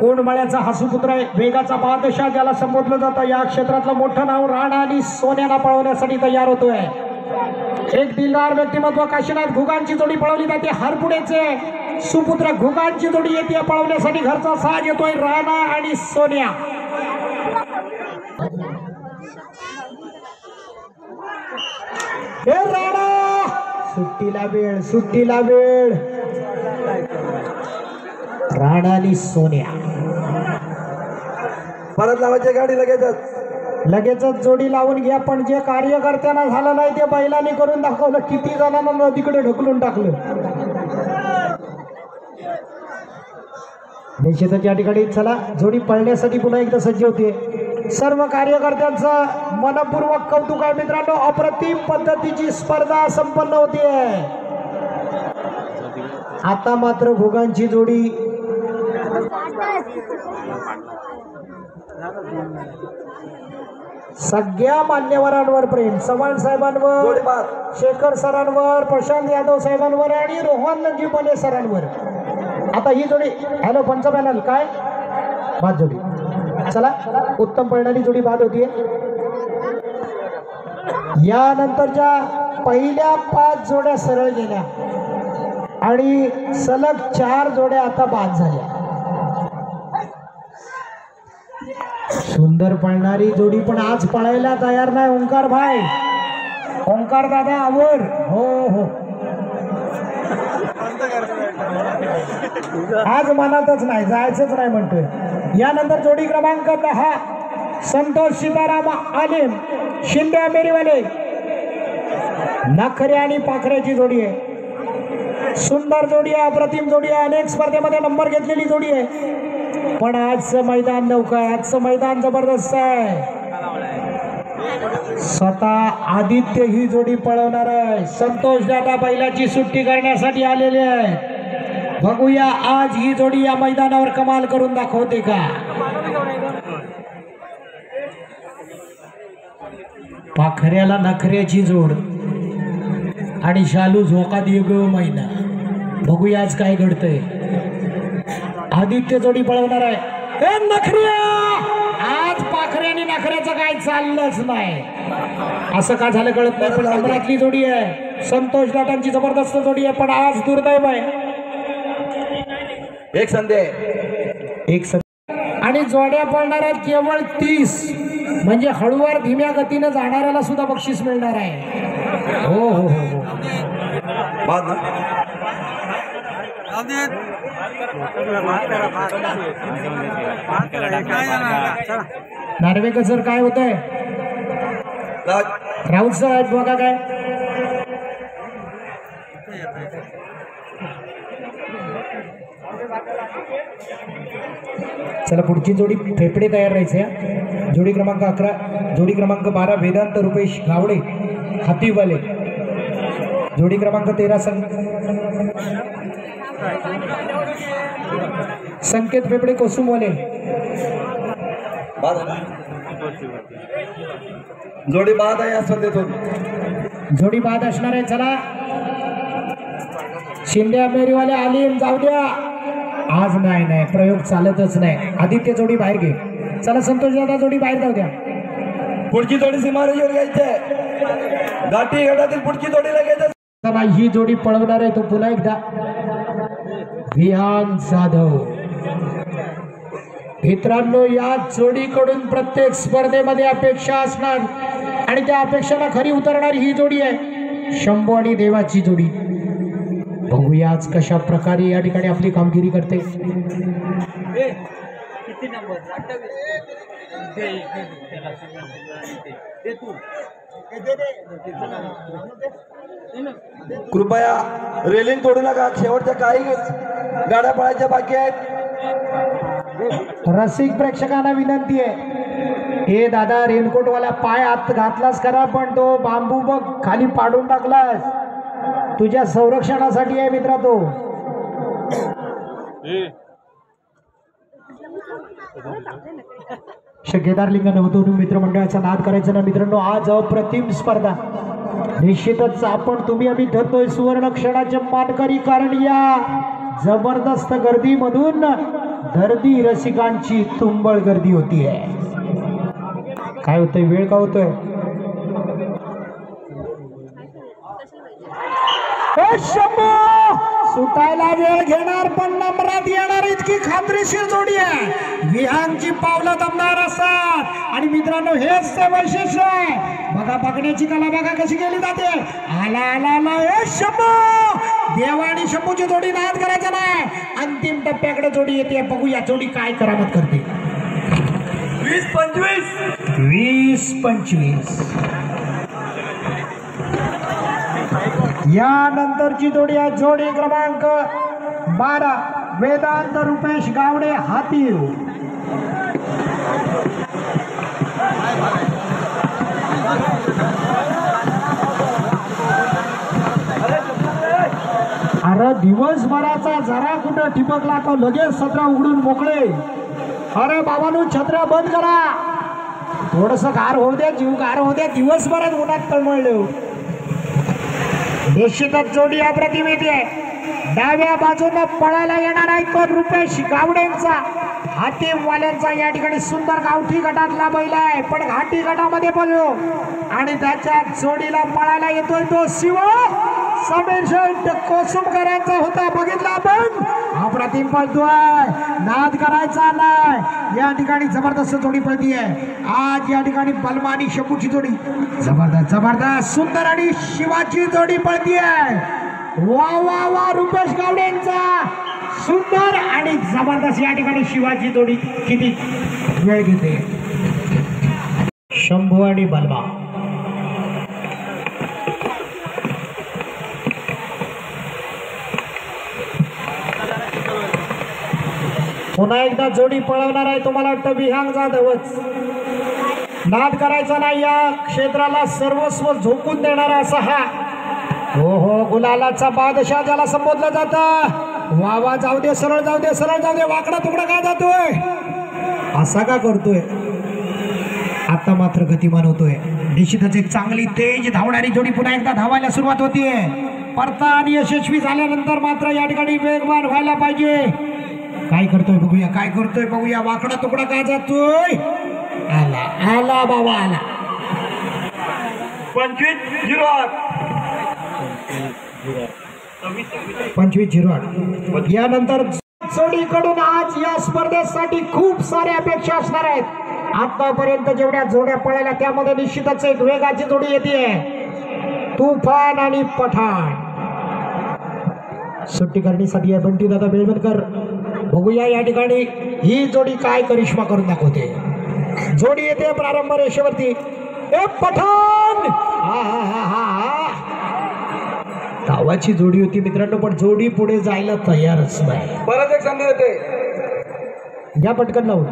कोंडमाळ्याचा हा सुपुत्र आहे, वेगाचा बादशाह ज्याला संबोधलं जातं. या क्षेत्रातलं मोठं नाव राणा आणि सोन्याला पळवण्यासाठी तयार होतोय. एक दिलदार व्यक्तिमत्व काशीनाथ घुगांची जोडी पळवली जाते. हरपुडेचे सुपुत्र घुगांची जोडी येते पळवण्यासाठी. घरचा साज येतोय राणा आणि सोन्या. हे राणा सुट्टीला वेळ, सुट्टीला वेळ. राणा आणि सोन्या परत लावायची गाडी लगेचच जोडी लावून घ्या. पण जे कार्यकर्त्यांना झालं नाही ते बैलांनी करून दाखवलं. किती जणांना नदीकडे ढकलून टाकलं. निश्चितच या ठिकाणी चला जोडी पळण्यासाठी पुन्हा एकदा सज्ज होते. सर्व कार्यकर्त्यांचं मनपूर्वक कौतुक आहे मित्रांनो. अप्रतिम पद्धतीची स्पर्धा संपन्न होते. आता मात्र घुगांची जोडी सगळ्या मान्यवरांवर प्रेम. चव्हाण साहेबांवर, शेखर सरांवर, प्रशांत यादव साहेबांवर आणि रोहन नंजीपणे सरांवर. आता ही जोडी हॅलो पंच पॅनल काय बाद जोडी. चला उत्तम पळणारी जोडी बाद होतीये. यानंतरच्या पहिल्या 5 जोड्या सरळ गेल्या आणि सलग 4 जोड्या आता बाद झाल्या. सुंदर पळणारी जोडी पण आज पळायला तयार नाही. ओंकार भाई, ओंकार दादा आवर. हो हो आज मनातच नाही, जायचंच नाही म्हणतोय. यानंतर जोडी क्रमांक 10 संतोष सीताराम आलिम शिंदे अमेरीवाले. नखरे आणि पाखऱ्याची जोडी आहे. सुंदर जोडी आहे, अप्रतिम जोडी आहे. अनेक स्पर्धेमध्ये नंबर घेतलेली जोडी आहे. पण आजचं मैदान नौका आहे. आजचं मैदान जबरदस्त आहे. स्वतः आदित्य ही जोडी पळवणार आहे. संतोष दादा बैलाची सुट्टी करण्यासाठी आलेले आहे. बघूया आज ही जोडी या मैदानावर कमाल करून दाखवते का. पाखऱ्याला नखऱ्याची जोड आणि शालू झोका दिग मैना. बघूया आज काय घडतंय. आदित्य जोडी पळवणार आहे. ए नखऱ्या, आज पाखरे आणि नखऱ्याचं काय चाललंच नाही. असं का झालं कळत नाही. पण नंबरातली जोडी आहे. संतोष दादांची जबरदस्त जोडी आहे. पण आज दुर्दैव आहे. एक संधी आणि जोड्या पळणार आहेत केवळ 30. म्हणजे हळूवार धीम्या गतीनं जाणाऱ्याला सुद्धा बक्षीस मिळणार आहे. हो हो हो बाद ना. नार्वेकर सर काय होत आहे. राऊत सर आहेत बघा काय. चला पुढची जोडी फेफडे तयार राहायचे. जोडी क्रमांक 11, जोडी क्रमांक 12 वेदांत रुपेश गावडे हातीवाले. जोडी क्रमांक 13 संकेत फेफडे कोसुमवाले. जोडी बाद आहे या स्पर्धेतून. जोडी बाद असणार आहे. चला शिंदे अमेरीवाले आलिम जाऊ द्या. आज नाही प्रयोग चालतच नाही. आदित्य जोडी बाहेर घे. चला संतोष दादा जोडी बाहेर जाऊ द्या. पुढची जोडी सीमारेषेवर घ्यायची. गाठी गटातील पुढची जोडीला घ्यायचं. ही जोडी पळवणार आहे तो पुन्हा एकदा विहान जाधव. मित्रांनो या जोडीकडून प्रत्येक स्पर्धेमध्ये अपेक्षा असणार आणि त्या अपेक्षाला खरी उतरणारी ही जोडी आहे. शंभू आणि देवाची जोडी. बघूया आज कशा प्रकारे या ठिकाणी आपली कामगिरी करते. कृपया रेलिंग तोडू नका. शेवटच्या काही गाड्या पळायच्या बाकी आहेत. रसिक प्रेक्षकांना विनंती आहे. हे दादा रेनकोटवाला पाय आत घातलास करा पण तो बांबू बघ खाली पाडून टाकलास. तुझ्या संरक्षणासाठी आहे मित्रा तो. शक्यतार लिंग नवतरुण मित्रमंडळाचा नाद करायचा ना मित्रांनो. आज अप्रतिम स्पर्धा निश्चितच आपण तुम्ही आम्ही ठरतोय सुवर्ण क्षणाचे मानकरी, कारण या जबरदस्त गर्दीमधून दर्दी रसिकांची तुंबळ गर्दी होतीये. काय होतंय, वेळ का होतोय? सुटायला वेळ घेणार पण नंबरात येणार इतकी खात्रीशीर जोडी आहे. विहांगची पावलं दमदार असतात आणि मित्रांनो हेच ते वैशिष्ट्य आहे. बघा बघण्याची कला बघा कशी केली जाते. आला आला आला हे शंभू, देवा आणि शंभूची जोडी नाद करायचा नाही. अंतिम टप्प्याकडे जोडी येते. बघूया जोडी काय करामत करते. 20-25 यानंतरची जोडी आहे जोडी क्रमांक 12 वेदांत रुपेश गावडे हातीव. अरे दिवसभराचा जरा कुठं ठिपकला तो लगेच सत्र उघडून मोकळे. अरे बाबांनो छत्र्या बंद करा, थोडस गार होऊ द्या, जीव गार होऊ द्या. दिवसभरात उन्हात तळमळले. निश्चितच जोडी अप्रतिम येते. डाव्या बाजूने पळायला येणार आहे तो रुपेश गावडेंचा हातीमवाल्यांचा या ठिकाणी सुंदर गावठी गटातला बैल आहे, पण घाटी गटामध्ये पळलो आणि त्याच्या जोडीला पळायला येतोय तो शिव समीर शेठ कोसुमकरांचा होता. बघितला आपण अप्रतिम पळतोय, नाद करायचा नाही. या ठिकाणी जबरदस्त जोडी पळती आहे आज. या ठिकाणी बलमा आणि शंभूची जोडी जबरदस्त जबरदस्त सुंदर आणि शिवाची जोडी पळती आहे. वा वा वा रुपेश गावडेंचा सुंदर आणि जबरदस्त या ठिकाणी शिवाची जोडी किती वेळ घेते. शंभू आणि बलमा पुन्हा एकदा जोडी पळवणार आहे. तुम्हाला वाटतं विहांग जाधवच. नाद करायचा नाही, या क्षेत्राला सर्वस्व झोकून देणारा असा हा हो हो गुलालाचा बादशाह ज्याला संबोधलं जातं. वा वा जाऊ दे, सरळ जाऊ दे, सरळ जाऊ दे. वाकडा तुकडा का जातोय, असा का करतोय? आता मात्र गतिमान होतोय. निश्चितच एक चांगली तेज धावणारी जोडी पुन्हा एकदा धावायला सुरुवात होतीये. परता आणि यशस्वी झाल्यानंतर मात्र या ठिकाणी वेगवान व्हायला पाहिजे. काय करतोय बघूया, काय करतोय बघूया. वाकडा तुकडा का जातोय? आला आला बाबा आला. 25-08 यानंतर जोडीकडून आज या स्पर्धेसाठी खूप साऱ्या अपेक्षा असणार आहेत. आतापर्यंत जेवढ्या जोड्या पळाल्या त्यामध्ये निश्चितच एक वेगाची जोडी येते. तुफान आणि पठाण सुट्टी करण्यासाठी आहे बंटी दादा बेळवणकर. बघूया या ठिकाणी ही जोडी काय करिश्मा करून दाखवते. जोडी येते प्रारंभ रेषेवरती. एक पठाण धावाची जोडी होती मित्रांनो, पण जोडी पुढे जायला तयारच नाही. परत एक संधी येते, या पटकन लावून.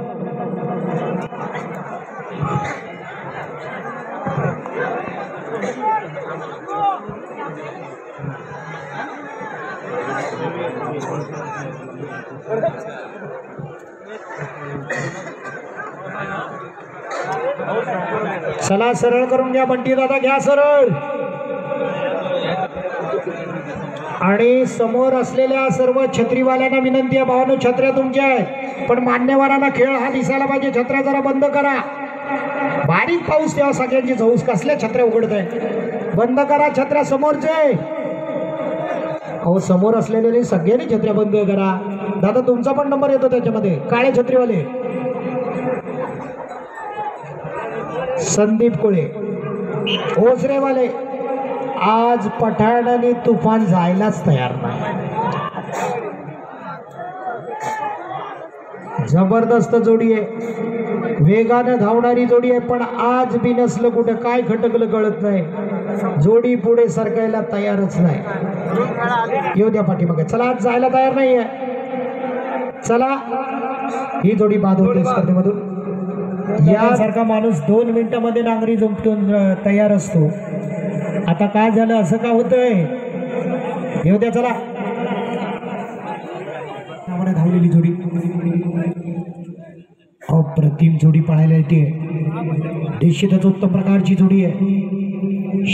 चला सरळ करून घ्या बंटी दादा, घ्या सरळ. आणि समोर असलेल्या सर्व छत्रीवाल्यांना विनंती आहे, भावानो छत्र्या तुमच्या आहेत, पण मान्यवरांना खेळ हा दिसायला पाहिजे. छत्र्या जरा बंद करा. बारीक पाऊस तेव्हा सगळ्यांची झौस कसल्या छत्र्या उघडत आहे. बंद करा छत्र्या समोरचे. अहो समोर असलेले सगळ्यांनी छत्र्या बंद करा. दादा तुमचा पण नंबर येतो त्याच्यामध्ये. काळे छत्रीवाले संदीप कुळे, ओझरेवाले. आज पठाण आणि तुफान जायलाच तयार नाही. जबरदस्त जोडी आहे, वेगानं धावणारी जोडी आहे, पण आज बी नसलं कुठं काय खटकलं कळत नाही. जोडी पुढे सरकायला तयारच नाही. येऊ द्या पाठीमागे. चला आज जायला तयार नाही आहे. चला ही जोडी बाद होते स्पर्धेमधून. यासारखा माणूस 2 मिनिटांमध्ये नांगरी जुंपटून तयार असतो. आता काय झालं, असं का होतंय? येऊ द्या. चला धावलेली जोडी अप्रतिम जोडी पळायला येते. निश्चितच उत्तम प्रकारची जोडी आहे.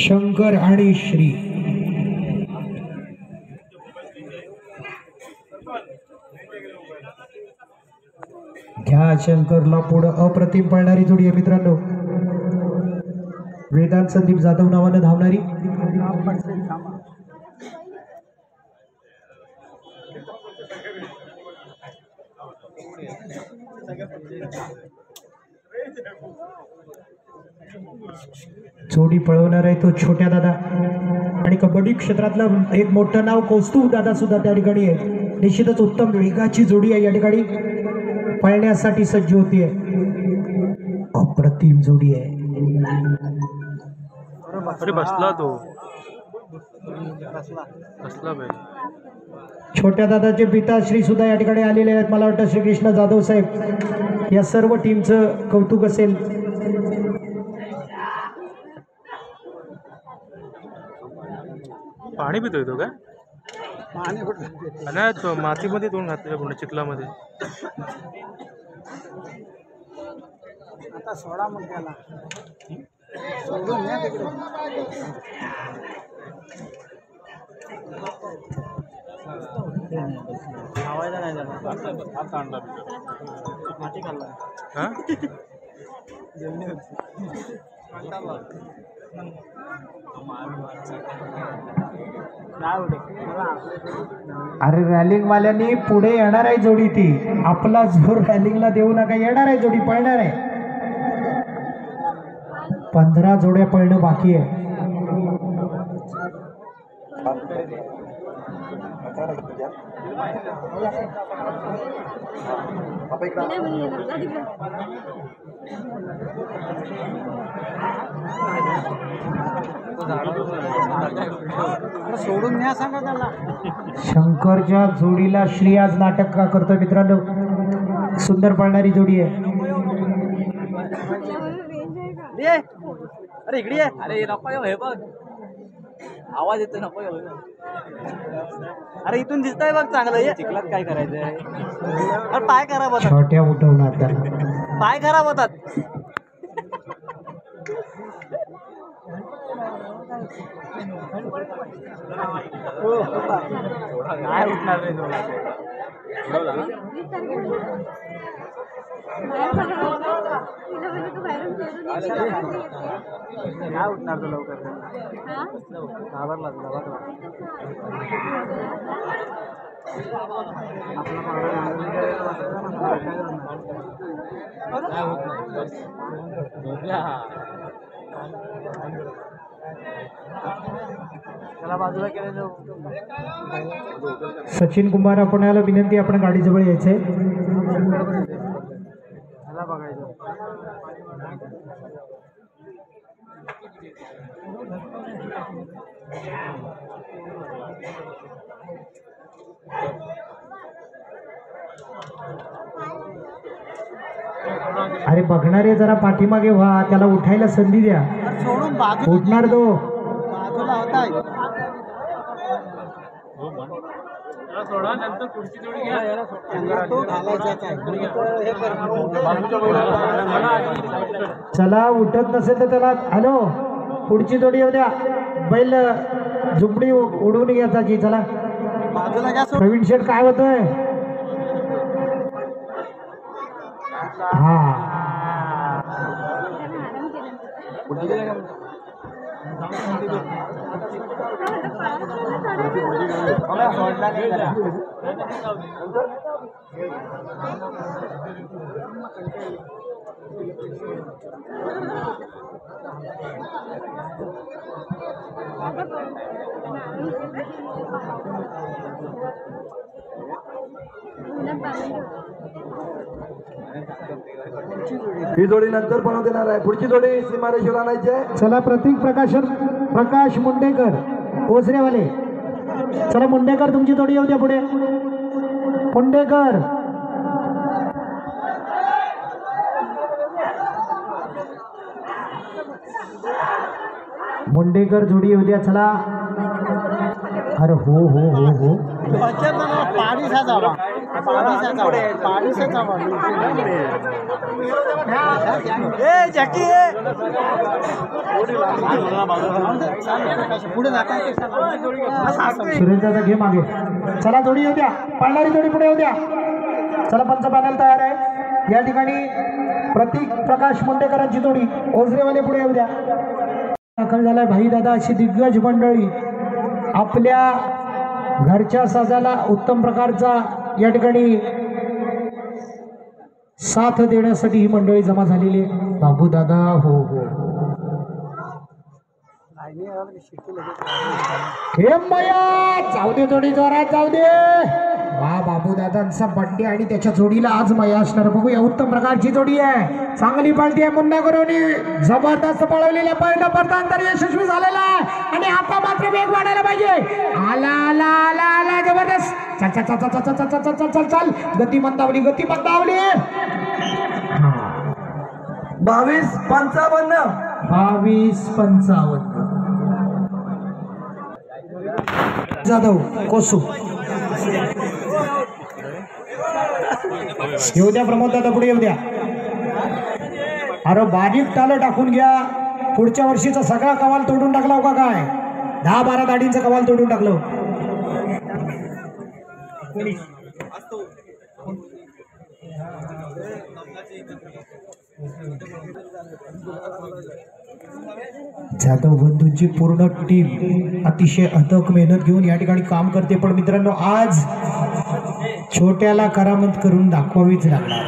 शंकर आणि श्री. घ्या शंकरला पुढं. अप्रतिम पळणारी जोडी आहे मित्रांनो. वेदांत संदीप जाधव नावानं धावणारी. जोडी पळवणार आहे तो छोट्या दादा आणि कबड्डी क्षेत्रातलं एक मोठं नाव कौस्तुभ दादा सुद्धा त्या ठिकाणी आहे. निश्चितच उत्तम वेगाची जोडी आहे या ठिकाणी पळण्यासाठी सज्ज होतीये. अप्रतिम जोडी आहे. अरे बसला तो बसला बाई. छोट्या दादाचे पिताश्री सुद्धा या ठिकाणी आलेले आहेत. मला वाटतं श्रीकृष्ण जाधव साहेब या सर्व टीमचं कौतुक असेल. पाणी पितोय तो काय? नाही तो मातीमध्ये तोंड घातलेलं पूर्ण चिखलामध्ये. आता सोडा मग त्याला सोडून या तिकडे. लावायला नाही झाला. आता अंडा माती खाल्ला. हा अरे रॅलिंग वाल्यांनी पुढे येणार आहे जोडी. ती आपला जोर रॅलिंगला देऊ नका. येणार आहे जोडी, पळणार आहे. 15 जोड्या पळणं बाकी आहे. सोडून न्या सांगा त्याला. शंकरच्या जोडीला श्री आज नाटक का करतोय मित्रांनो. सुंदर पळणारी जोडी आहे. अरे इकडे आहे. अरे नको हे बघ आवाज येतो नको. अरे इथून दिसतंय बघ चांगलं. चिखलात काय करायचंय. अरे पाय खराब होतात. छोट्या उठवणार त्याला. पाय खराब होतात. काय उठणार रे काय उठणार तो लवकर. घाबरला त्याला बाजूला केलं. सचिन कुमार आपणाला विनंती, आपण गाडीजवळ यायचंय. त्याला बघायचं. अरे बघणारे जरा पाठीमागे व्हा. त्याला उठायला संधी द्या. सोडून बाजू उठणार तो. बाजूला होता. सोडा नंतर पुढची जोडी घ्या. तो घालायचाच आहे. चला उठत नसेल तर त्याला हॅलो पुढची जोडी येऊ द्या. बैल झुंपडी उडवून घ्यायचा की. चला बाजूला घ्या. प्रवीण शेठ काय होतंय. हा ही जोडी नंतर बनवून देणार आहे. पुढची जोडी सीमारेषेवर आणायची आहे. चला प्रतीक प्रकाश मुंडेकर ओसरेवाले. चला मुंडेकर तुमची जोडी येऊ द्या पुढे. मुंडेकर मुंडेकर जोडी येऊ द्या. चला. अरे हो हो हो हो पाडीसा जावा. जॅकी सुरेश दादा घे मागे. चला जोडी येऊ द्या, पाळणारी जोडी पुढे येऊ द्या. चला पंच पॅनल तयार आहे. या ठिकाणी प्रतीक प्रकाश मुंडेकरांची जोडी ओझरेवाले पुढे येऊ द्या. दाखल झालाय भाई दादा अशी दिग्गज मंडळी आपल्या घरच्या साजाला उत्तम प्रकारचा या ठिकाणी साथ देण्यासाठी ही मंडळी जमा झालेली आहे. बाबू दादा हो हो हे मया जाऊ दे, जोडी जोरात जाऊ दे. वा बाबू दादांचा बड्डे आणि त्याच्या जोडीला आज मया असणार. बघूया उत्तम प्रकारची जोडी आहे, चांगली पळती आहे. मुन्ना गुरुनी जबरदस्त पळवलेला पहिला परतांतर यशस्वी झालेला आहे आणि आता मात्र वेग वाढायला पाहिजे. आला आला आला आला जबरदस्त. चल चल चल चल चल चल चल चल चल गती मंदावली, गती मंदावली. 22-55 22-55 जाधव कोसू येऊ द्या. प्रमोद दादा पुढे येऊ द्या. अरे बारीक टालं टाकून घ्या. पुढच्या वर्षीचा सगळा कवाल तोडून टाकला हो का काय? 10-12 दाढींचा कवाल तोडून टाकलं. जाधव बंधूंची पूर्ण टीम अतिशय अथक मेहनत घेऊन या ठिकाणी काम करते. पण मित्रांनो आज छोट्याला करामत करून दाखवावीच लागणार.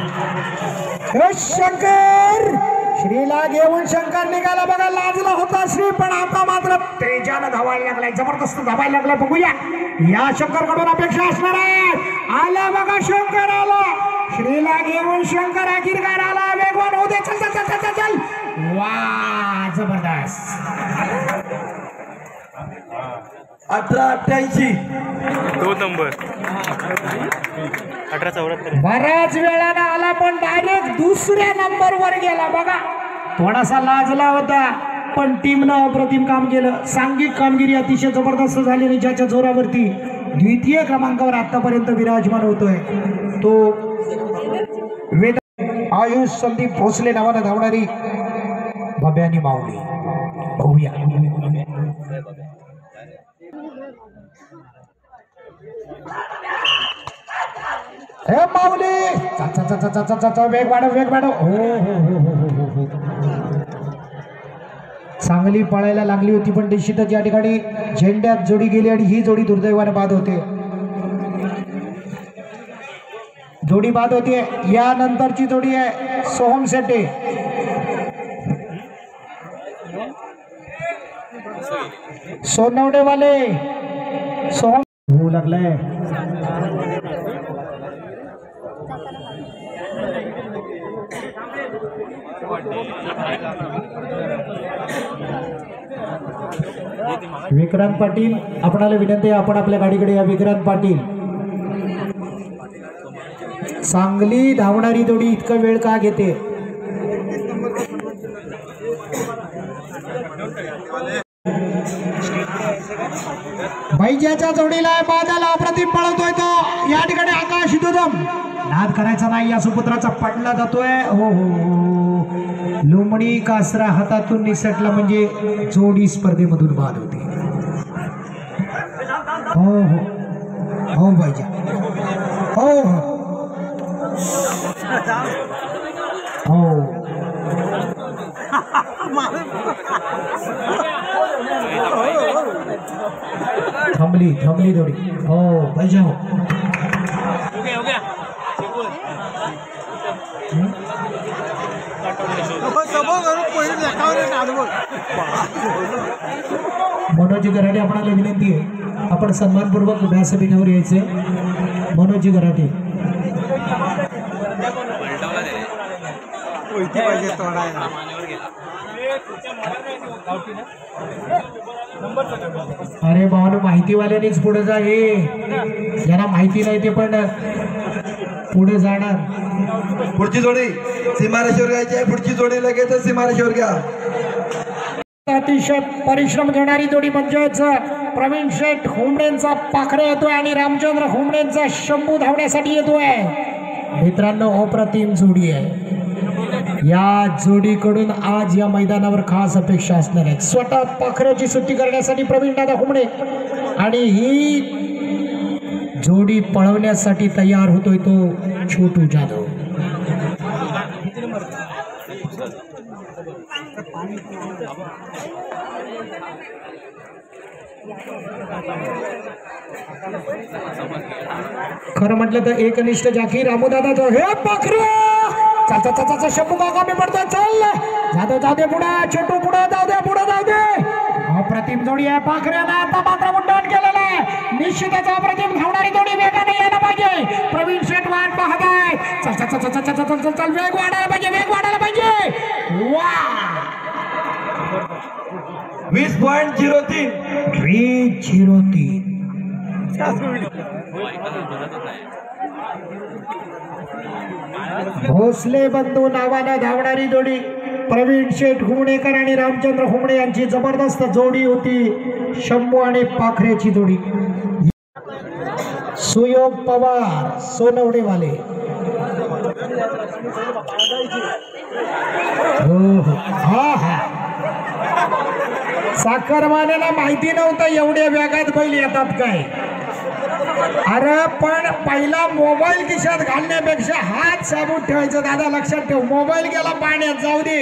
शंकर श्रीला घेऊन शंकर निघाला बघा. लाजला होता श्री, पण आता मात्र तेजानं धावायला लागलाय, जबरदस्त धावायला लागलाय. बघूया या शंकर कडून अपेक्षा असणार आहे. आला बघा शंकर आला, श्रीला घेऊन शंकर अखिरकार आला. वेगवान होऊ दे. चल चल चल चल चल. वा जबरदस्त. 18-88 2 नंबर 18-74. बऱ्याच वेळानं आला पण डायरेक्ट दुसऱ्या नंबरवर गेला बघा. थोडासा लाजला होता पण टीमनं अप्रतिम काम केलं. सांघिक कामगिरी अतिशय जबरदस्त झाली आणि ज्याच्या जोरावरती द्वितीय क्रमांकावर आतापर्यंत विराजमान होतोय तो वेद आयुष संदीप भोसले नावानं धावणारी बाब्यानी माऊली. बघूया हे माऊली. वेग वाढव, वेग वाढव. हो हो हो हो हो. चांगली पळायला लागली होती पण निश्चितच या ठिकाणी झेंड्यात जोडी गेली आणि ही जोडी दुर्दैवाने बाद होते. जोडी बाद होते. यानंतरची जोडी आहे सोहम शेट्टे. सोनवडेवाले सोहम होऊ लागलाय. विक्रांत पाटील आपणाला विनंती आहे आपण आपल्या गाडीकडे या. विक्रांत पाटील चांगली धावणारी जोडी इतका वेळ का घेते? बैजाच्या जोडीला बादल अप्रतिम पळवतोय तो. या ठिकाणी आकाश दुदम नाद करायचा नाही. या सुपुत्राचा पडला जातोय. हो हो लोमणी कासरा हातातून निसटला म्हणजे जोडी स्पर्धेमधून बाद होते. हो हो हो बैजा. हो हो हो थांबली थांबली जोडी. हो बैजा हो. मनोज गराटे आपल्याला विनंती आहे आपण सन्मानपूर्वक व्यासपीठावर यायचे. मनोज गराटे अरे भावानं माहितीवाल्यानेच पुढे जा. हे ज्यांना माहिती नाही ते पण पुढे जाणार. पुढची जोडी सीमारेश्वर घ्यायची आहे. पुढची जोडी लगेच सीमारेश्वर घ्या. अतिशय परिश्रम घेणारी जोडी म्हणजेच प्रवीण शेठ हुमरेंचा पाखरे येतोय आणि रामचंद्र हुमरेंचा शंभू धावण्यासाठी येतोय. मित्रांनो अप्रतिम जोडी आहे. या जोडीकडून आज या मैदानावर खास अपेक्षा असणार आहेत. स्वतः पाखराची सुट्टी करण्यासाठी प्रवीण दादा हुमणे आणि ही जोडी पळवण्यासाठी तयार होतोय तो छोटू जाधव. खरं म्हटलं तर एकनिष्ठ जाकी रामूदादा तो हे पाखरू चाचा शंभू काका मी पडतो. चल जाधव जाऊ दे पुढे, छोटू पुढे जाऊ दे, पुढे जाऊ दे. अप्रतिम जोडी आहे पाखऱ्याला आता मात्र मुंडन केलेला आहे. निश्चितच अप्रतिम धावणारी जोडी वेगाने यायला पाहिजे. प्रवीण शेठ वाट पाहत आहे. चल चल चल चल चल चल चल वेग वाढायला पाहिजे, वेग वाढायला पाहिजे. वा 20.03 भोसले बंधू नावानं धावणारी जोडी प्रवीण शेठ हुमणेकर आणि रामचंद्र हुमणे यांची जबरदस्त जोडी होती. शंभू आणि पाखरेची जोडी. सुयोग पवार सोनवडेवाले. हा हा साखरवाल्याला माहिती नव्हतं एवढ्या वेगात बैल येतात काय. अरे पण पहिला मोबाईल खिशात घालण्यापेक्षा हात साबूत ठेवायचं. दादा लक्षात ठेव, मोबाईल गेला पाण्यात जाऊ दे,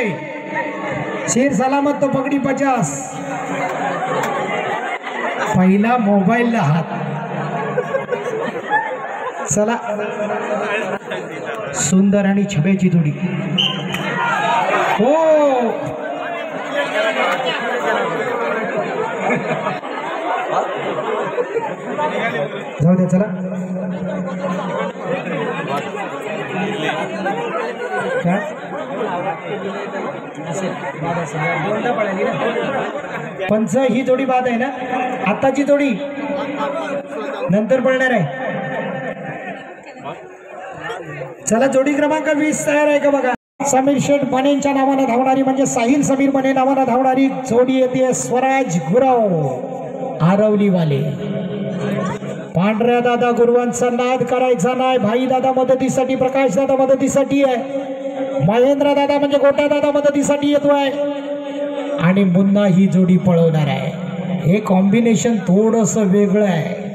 शेर सलामत तो पगडी 50. पहिला मोबाईलला हात. चला सुंदर आणि छबेची जोडी. हो जाऊ दे चला. पंच ही जोडी बाद आहे ना, आताची जोडी नंतर पडणार आहे. चला जोडी क्रमांक 20 तयार आहे का बघा. समीर शेठ बनेंच्या नावानं धावणारी म्हणजे साहिल समीर बने नावानं धावणारी जोडी येते. स्वराज गुरव आरवलीवाले. पांढऱ्या दादा गुरुवांचा नाद करायचा नाही. भाई दादा मदतीसाठी, प्रकाश दादा मदतीसाठी आहे. महेंद्र दादा म्हणजे गोटा दादा मदतीसाठी येतोय आणि मुन्ना ही जोडी पळवणार आहे. हे कॉम्बिनेशन थोडंसं वेगळं आहे.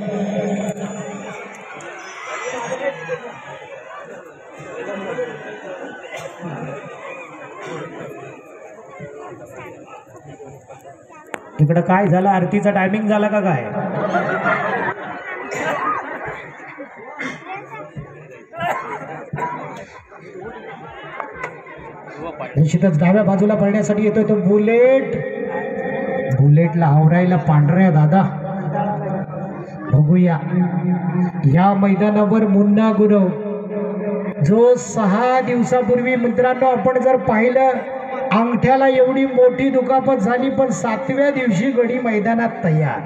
इकडं काय झालं, आरतीचा टायमिंग झाला का काय? निश्चितच डाव्या बाजूला पळण्यासाठी येतोय तो बुलेट. बुलेटला आवरायला पांढऱ्या दादा. बघूया या मैदानावर मुन्ना गुरव जो 6 दिवसापूर्वी मित्रांनो आपण जर पाहिलं अंगठ्याला एवढी मोठी दुखापत झाली पण 7व्या दिवशी गडी मैदानात तयार.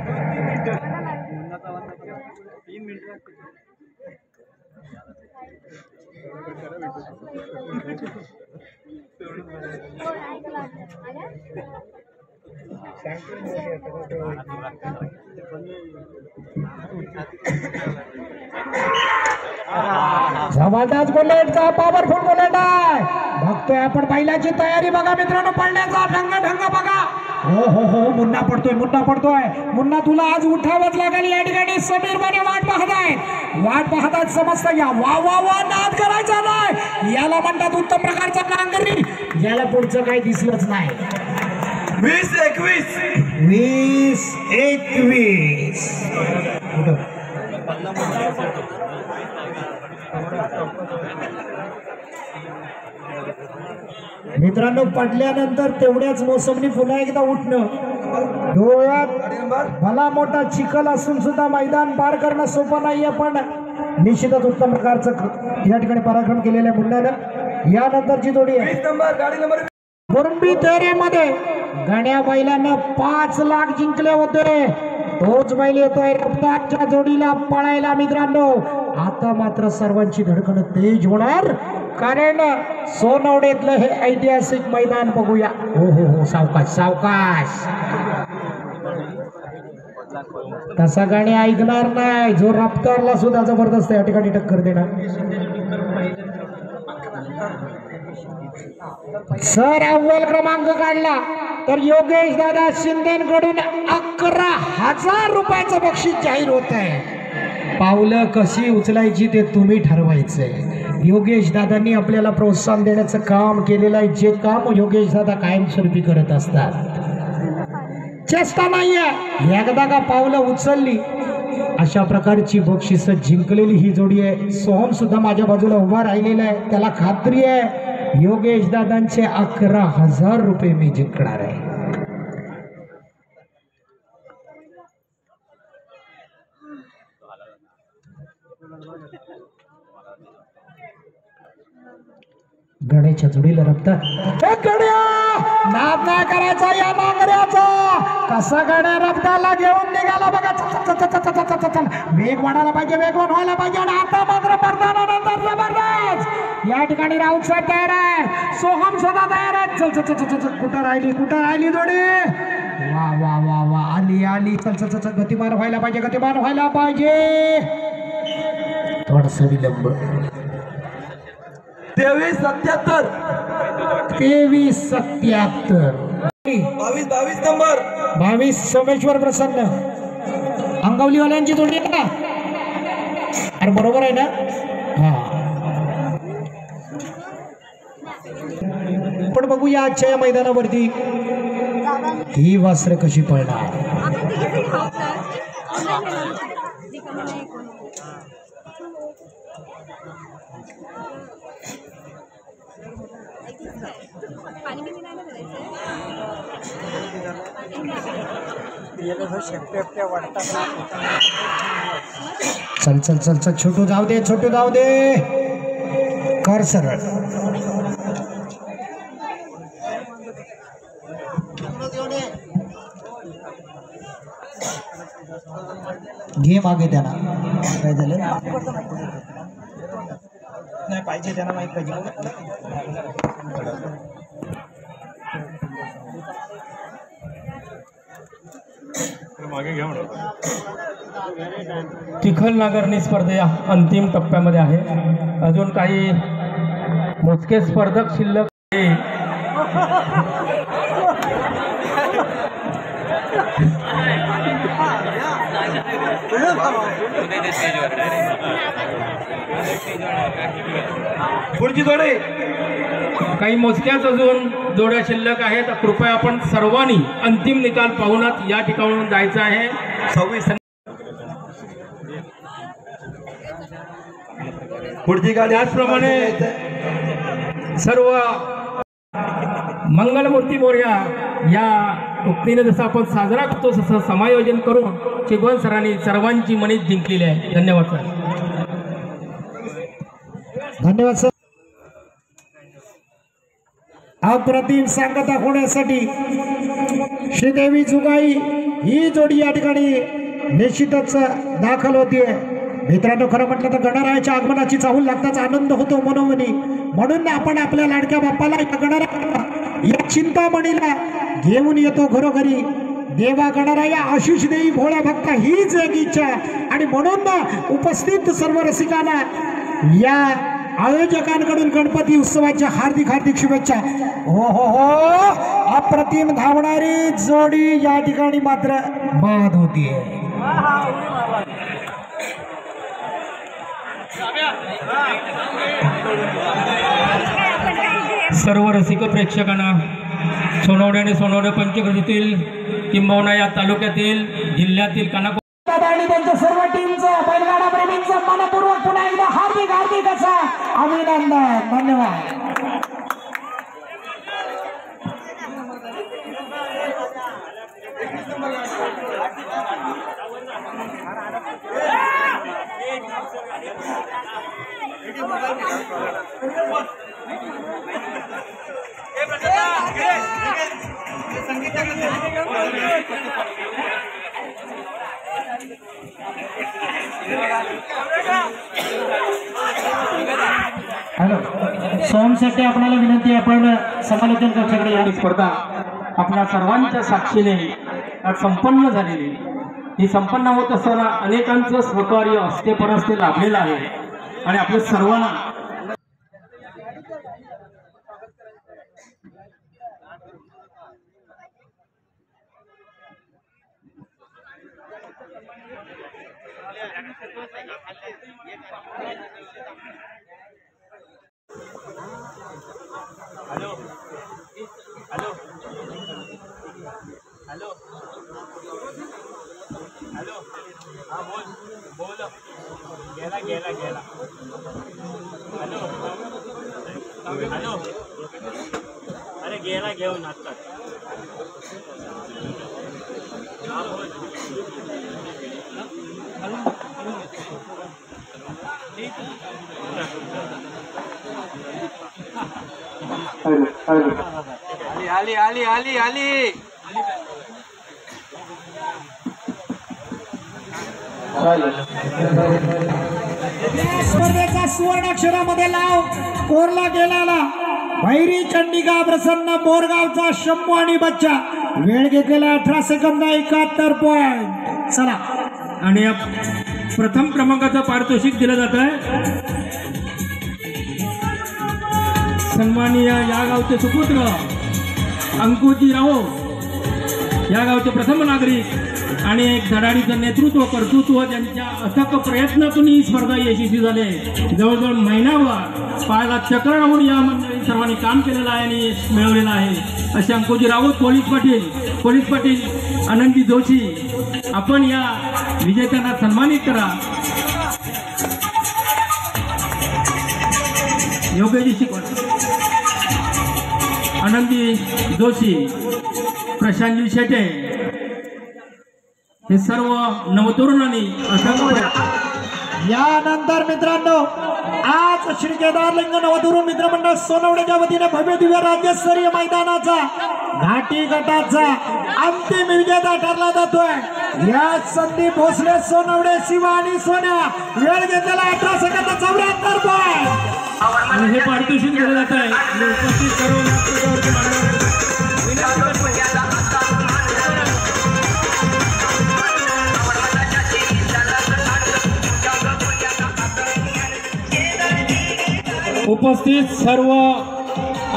जबरदस्त बुलेटचा पॉवरफुल बुलेट आहे. बघतोय आपण बैलाची तयारी बघा मित्रांनो, पडण्याचा ढंग बघा. हो हो हो मुन्ना पडतोय, मुन्ना पडतोय. मुन्ना तुला आज उठावच लागेल. या ठिकाणी समीर बने वाट पाहतायत समजतं. या वा वा वा नाद करायचा नाही. याला म्हणतात उत्तम प्रकारचा नांगरी. याला पुढचं काही दिसलंच नाही. 20-21 मित्रांनो पडल्यानंतर तेवढ्याच मोसमनी पुन्हा एकदा उठणं. डोळ्यात भला मोठा चिखल असून सुद्धा मैदान पार करणं सोपं नाहीये, पण निश्चितच उत्तम प्रकारचं या ठिकाणी पराक्रम केलेल्या मुन्नानं. यानंतरची जोडी आहे मुरंबी तेरेमध्ये गाण्या बैलांना 5 लाख जिंकले होते. तोच बैल येतोय रफ्तारच्या जोडीला पळायला मित्रांनो. आता मात्र सर्वांची धडकन तेज होणार, कारण सोनवडेतलं हे ऐतिहासिक मैदान बघूया. हो हो हो सावकाश सावकाश. तसा गाणी ऐकणार नाही. जो रफ्तारला सुद्धा जबरदस्त या ठिकाणी टक्कर देणार. सर अव्वल क्रमांक काढला तर योगेश दादा शिंदेकडून 11,000 रुपयाचं बक्षीस जाहीर होत आहे. पावलं कशी उचलायची ते तुम्ही ठरवायचंय. योगेश दादांनी आपल्याला प्रोत्साहन देण्याचं काम केलेलं आहे, जे काम योगेश दादा कायमस्वरूपी करत असतात. चेष्टा नाहीये, एकदा का पावलं उचलली अशा प्रकारची बक्षीस जिंकलेली ही जोडी आहे. सोहम सुद्धा माझ्या बाजूला उभा राहिलेला आहे, त्याला खात्री आहे योगेश दादांचे 11,000 रुपये मी जिंकणार आहे. गड्याच्या जोडीला रबतात. गड्या नाद नाही करायचा या नांगऱ्याचा. कसा गड्या रबताला घेऊन निघाला बघा. वेग वाढायला पाहिजे, वेगवान व्हायला पाहिजे. आणि आता मात्र परदानानंतर जबरदस्त या ठिकाणी राऊत साहेब तयार आहे, सोहम सुद्धा तयार आहे. चल चल चल चल कुठं राहिली जोडी. वा वा वा वा आली. चल चल चल गतिमान व्हायला पाहिजे. थोडस विलंब. 23-77 22 नंबर 22 सोमेश्वर प्रसन्न अंगवलीवाल्यांची जोडी आहे ना. अरे बरोबर आहे ना. हा पण बघूया आजच्या या मैदानावरती ही वासर कशी पळणार. चल चल चल चल छोटू जाऊ दे कर सरळ. घे मागे त्यांना काय झालं नाही पाहिजे, त्यांना माहित पाहिजे. चिखल नांगरणी स्पर्धे अंतिम टप्प्यामध्ये आहे. अजून काही मोजके स्पर्धक शिल्लक आहे. पुढची जोडी काही मोजक्याच अजून जोड्या शिल्लक आहेत. कृपया आपण सर्वांनी अंतिम निकाल पाहूनच या ठिकाणून जायचं आहे. 26 पुढची गाडी. त्याचप्रमाणे सर्व मंगलमूर्ती मोरया या उक्तीने जसं आपण साजरा करतो तसं समायोजन करून चिगवन सरांनी सर्वांची मनीत जिंकलेली आहे. धन्यवाद सर. धन्यवाद सर. अप्रतिम सांगता होण्यासाठी श्रीदेवी जुगाई ही जोडी या ठिकाणी निश्चितच दाखल होतीये. मित्रांनो, खरं म्हटलं तर गणरायाच्या आगमनाची चाहूल लागताच आनंद होतो मनोमनी. म्हणून आपण आपल्या लाडक्या बाप्पाला गणराया या चिंतामणीला घेऊन येतो घरोघरी. देवा गणराया आशिष देई भोळ्या भक्ता हीच एक इच्छा. आणि म्हणून उपस्थित सर्व रसिकांना या आयोजकांकडून गणपती उत्सवाच्या हार्दिक हार्दिक शुभेच्छा. हो अप्रतिम धावणारी जोडी या ठिकाणी मात्र बाद होतीये. सर्व रसिक प्रेक्षकांना सोनवणे आणि सोनवणे पंचक्रोशीतील किंबहुना या तालुक्यातील जिल्ह्यातील कानाकोट आणि त्यांच्या सर्व टीमचं बैलगाडा प्रेमींचं मनपूर्वक पुन्हा एकदा हार्दिक हार्दिक असा अभिनंदन. धन्यवाद. हॅलो सोहम शेट्टी, आपल्याला विनंती आहे आपण समालोचन कक्षाकडे या. स्पर्धा आपल्या सर्वांच्या साक्षीने आज संपन्न झालेली. ही संपन्न होत असताना अनेकांचं सहकार्य असते परस्ते लाभलेलं आहे. आणि आपल्या सर्वांना हॅलो हॅलो हॅलो हॅलो हां बोल गेला गेला गेला हॅलो हॅलो अरे गेला घेऊन आता हां बोल आली आली आली आली स्पर्धेचा सुवर्णाक्षरामध्ये लाव कोरला गेलेला भैरी चंडिका प्रसन्न बोरगावचा शंभू आणि बच्चा वेळ घेतलेला 18 सेकंद 71 पॉइंट. चला आणि या प्रथम क्रमांकाचं पारितोषिक दिलं जात आहे. सन्माननीय या गावचे सुपुत्र अंकुजी राहो या गावचे प्रथम नागरिक आणि एक धडाडीचं नेतृत्व कर्तृत्व ज्यांच्या अथक प्रयत्नातून ही स्पर्धा यशस्वी झाले. जवळजवळ महिनाभर पायाला चक्र राहून या मंडळी सर्वांनी काम केलेलं आहे आणि यश मिळवलेलं आहे. असे अंकुजी राऊत पोलीस पाटील आनंदी जोशी आपण या विजेत्यांना सन्मानित करा. योगेश शिकवण आनंदी जोशी प्रशांतजी शेटे हे सर्व नवतरुणांनी यानंतर मित्रांनो आज श्री केदारलिंग नवतरुण मित्रमंडळ सोनवड्याच्या वतीने भव्य दिव्य राज्यस्तरीय मैदानाचा घाटी गटाचा अंतिम विजेता ठरला जातोय. या संदीप भोसले सोनवडे शिवा आणि सोन्या वेळ घेतलेला 18 सेकंद 74 पॉइंट. आणि हे पारितोषिक दिलं जात आहे. उपस्थित सर्व नागरिकांवरती मान्यवर उपस्थित सर्व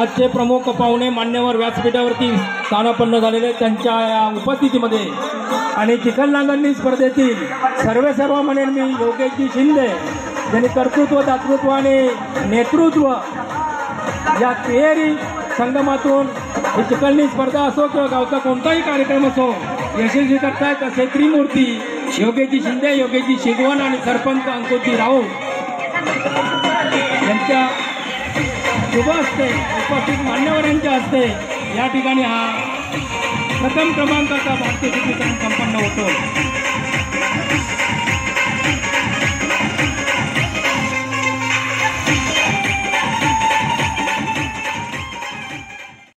आजचे प्रमुख पाहुणे मान्यवर व्यासपीठावरती स्थानापन्न झालेले त्यांच्या या उपस्थितीमध्ये आणि चिखल नांगरणी स्पर्धेतील सर्व म्हणेन मी योगेशजी शिंदे ज्यांनी कर्तृत्व दातृत्व आणि नेतृत्व या तिहेरी संगमातून ही चिखलनी स्पर्धा असो किंवा गावचा कोणताही कार्यक्रम असो यशस्वी करतायत असे त्रिमूर्ती योगेशजी शिंदे, योगेशजी शिगवण आणि सरपंच अंकुजी राऊत यांच्या शुभ हस्ते उपस्थित मान्यवरांच्या हस्ते या ठिकाणी हा प्रथम क्रमांकाचा भारतीय संपन्न होतो.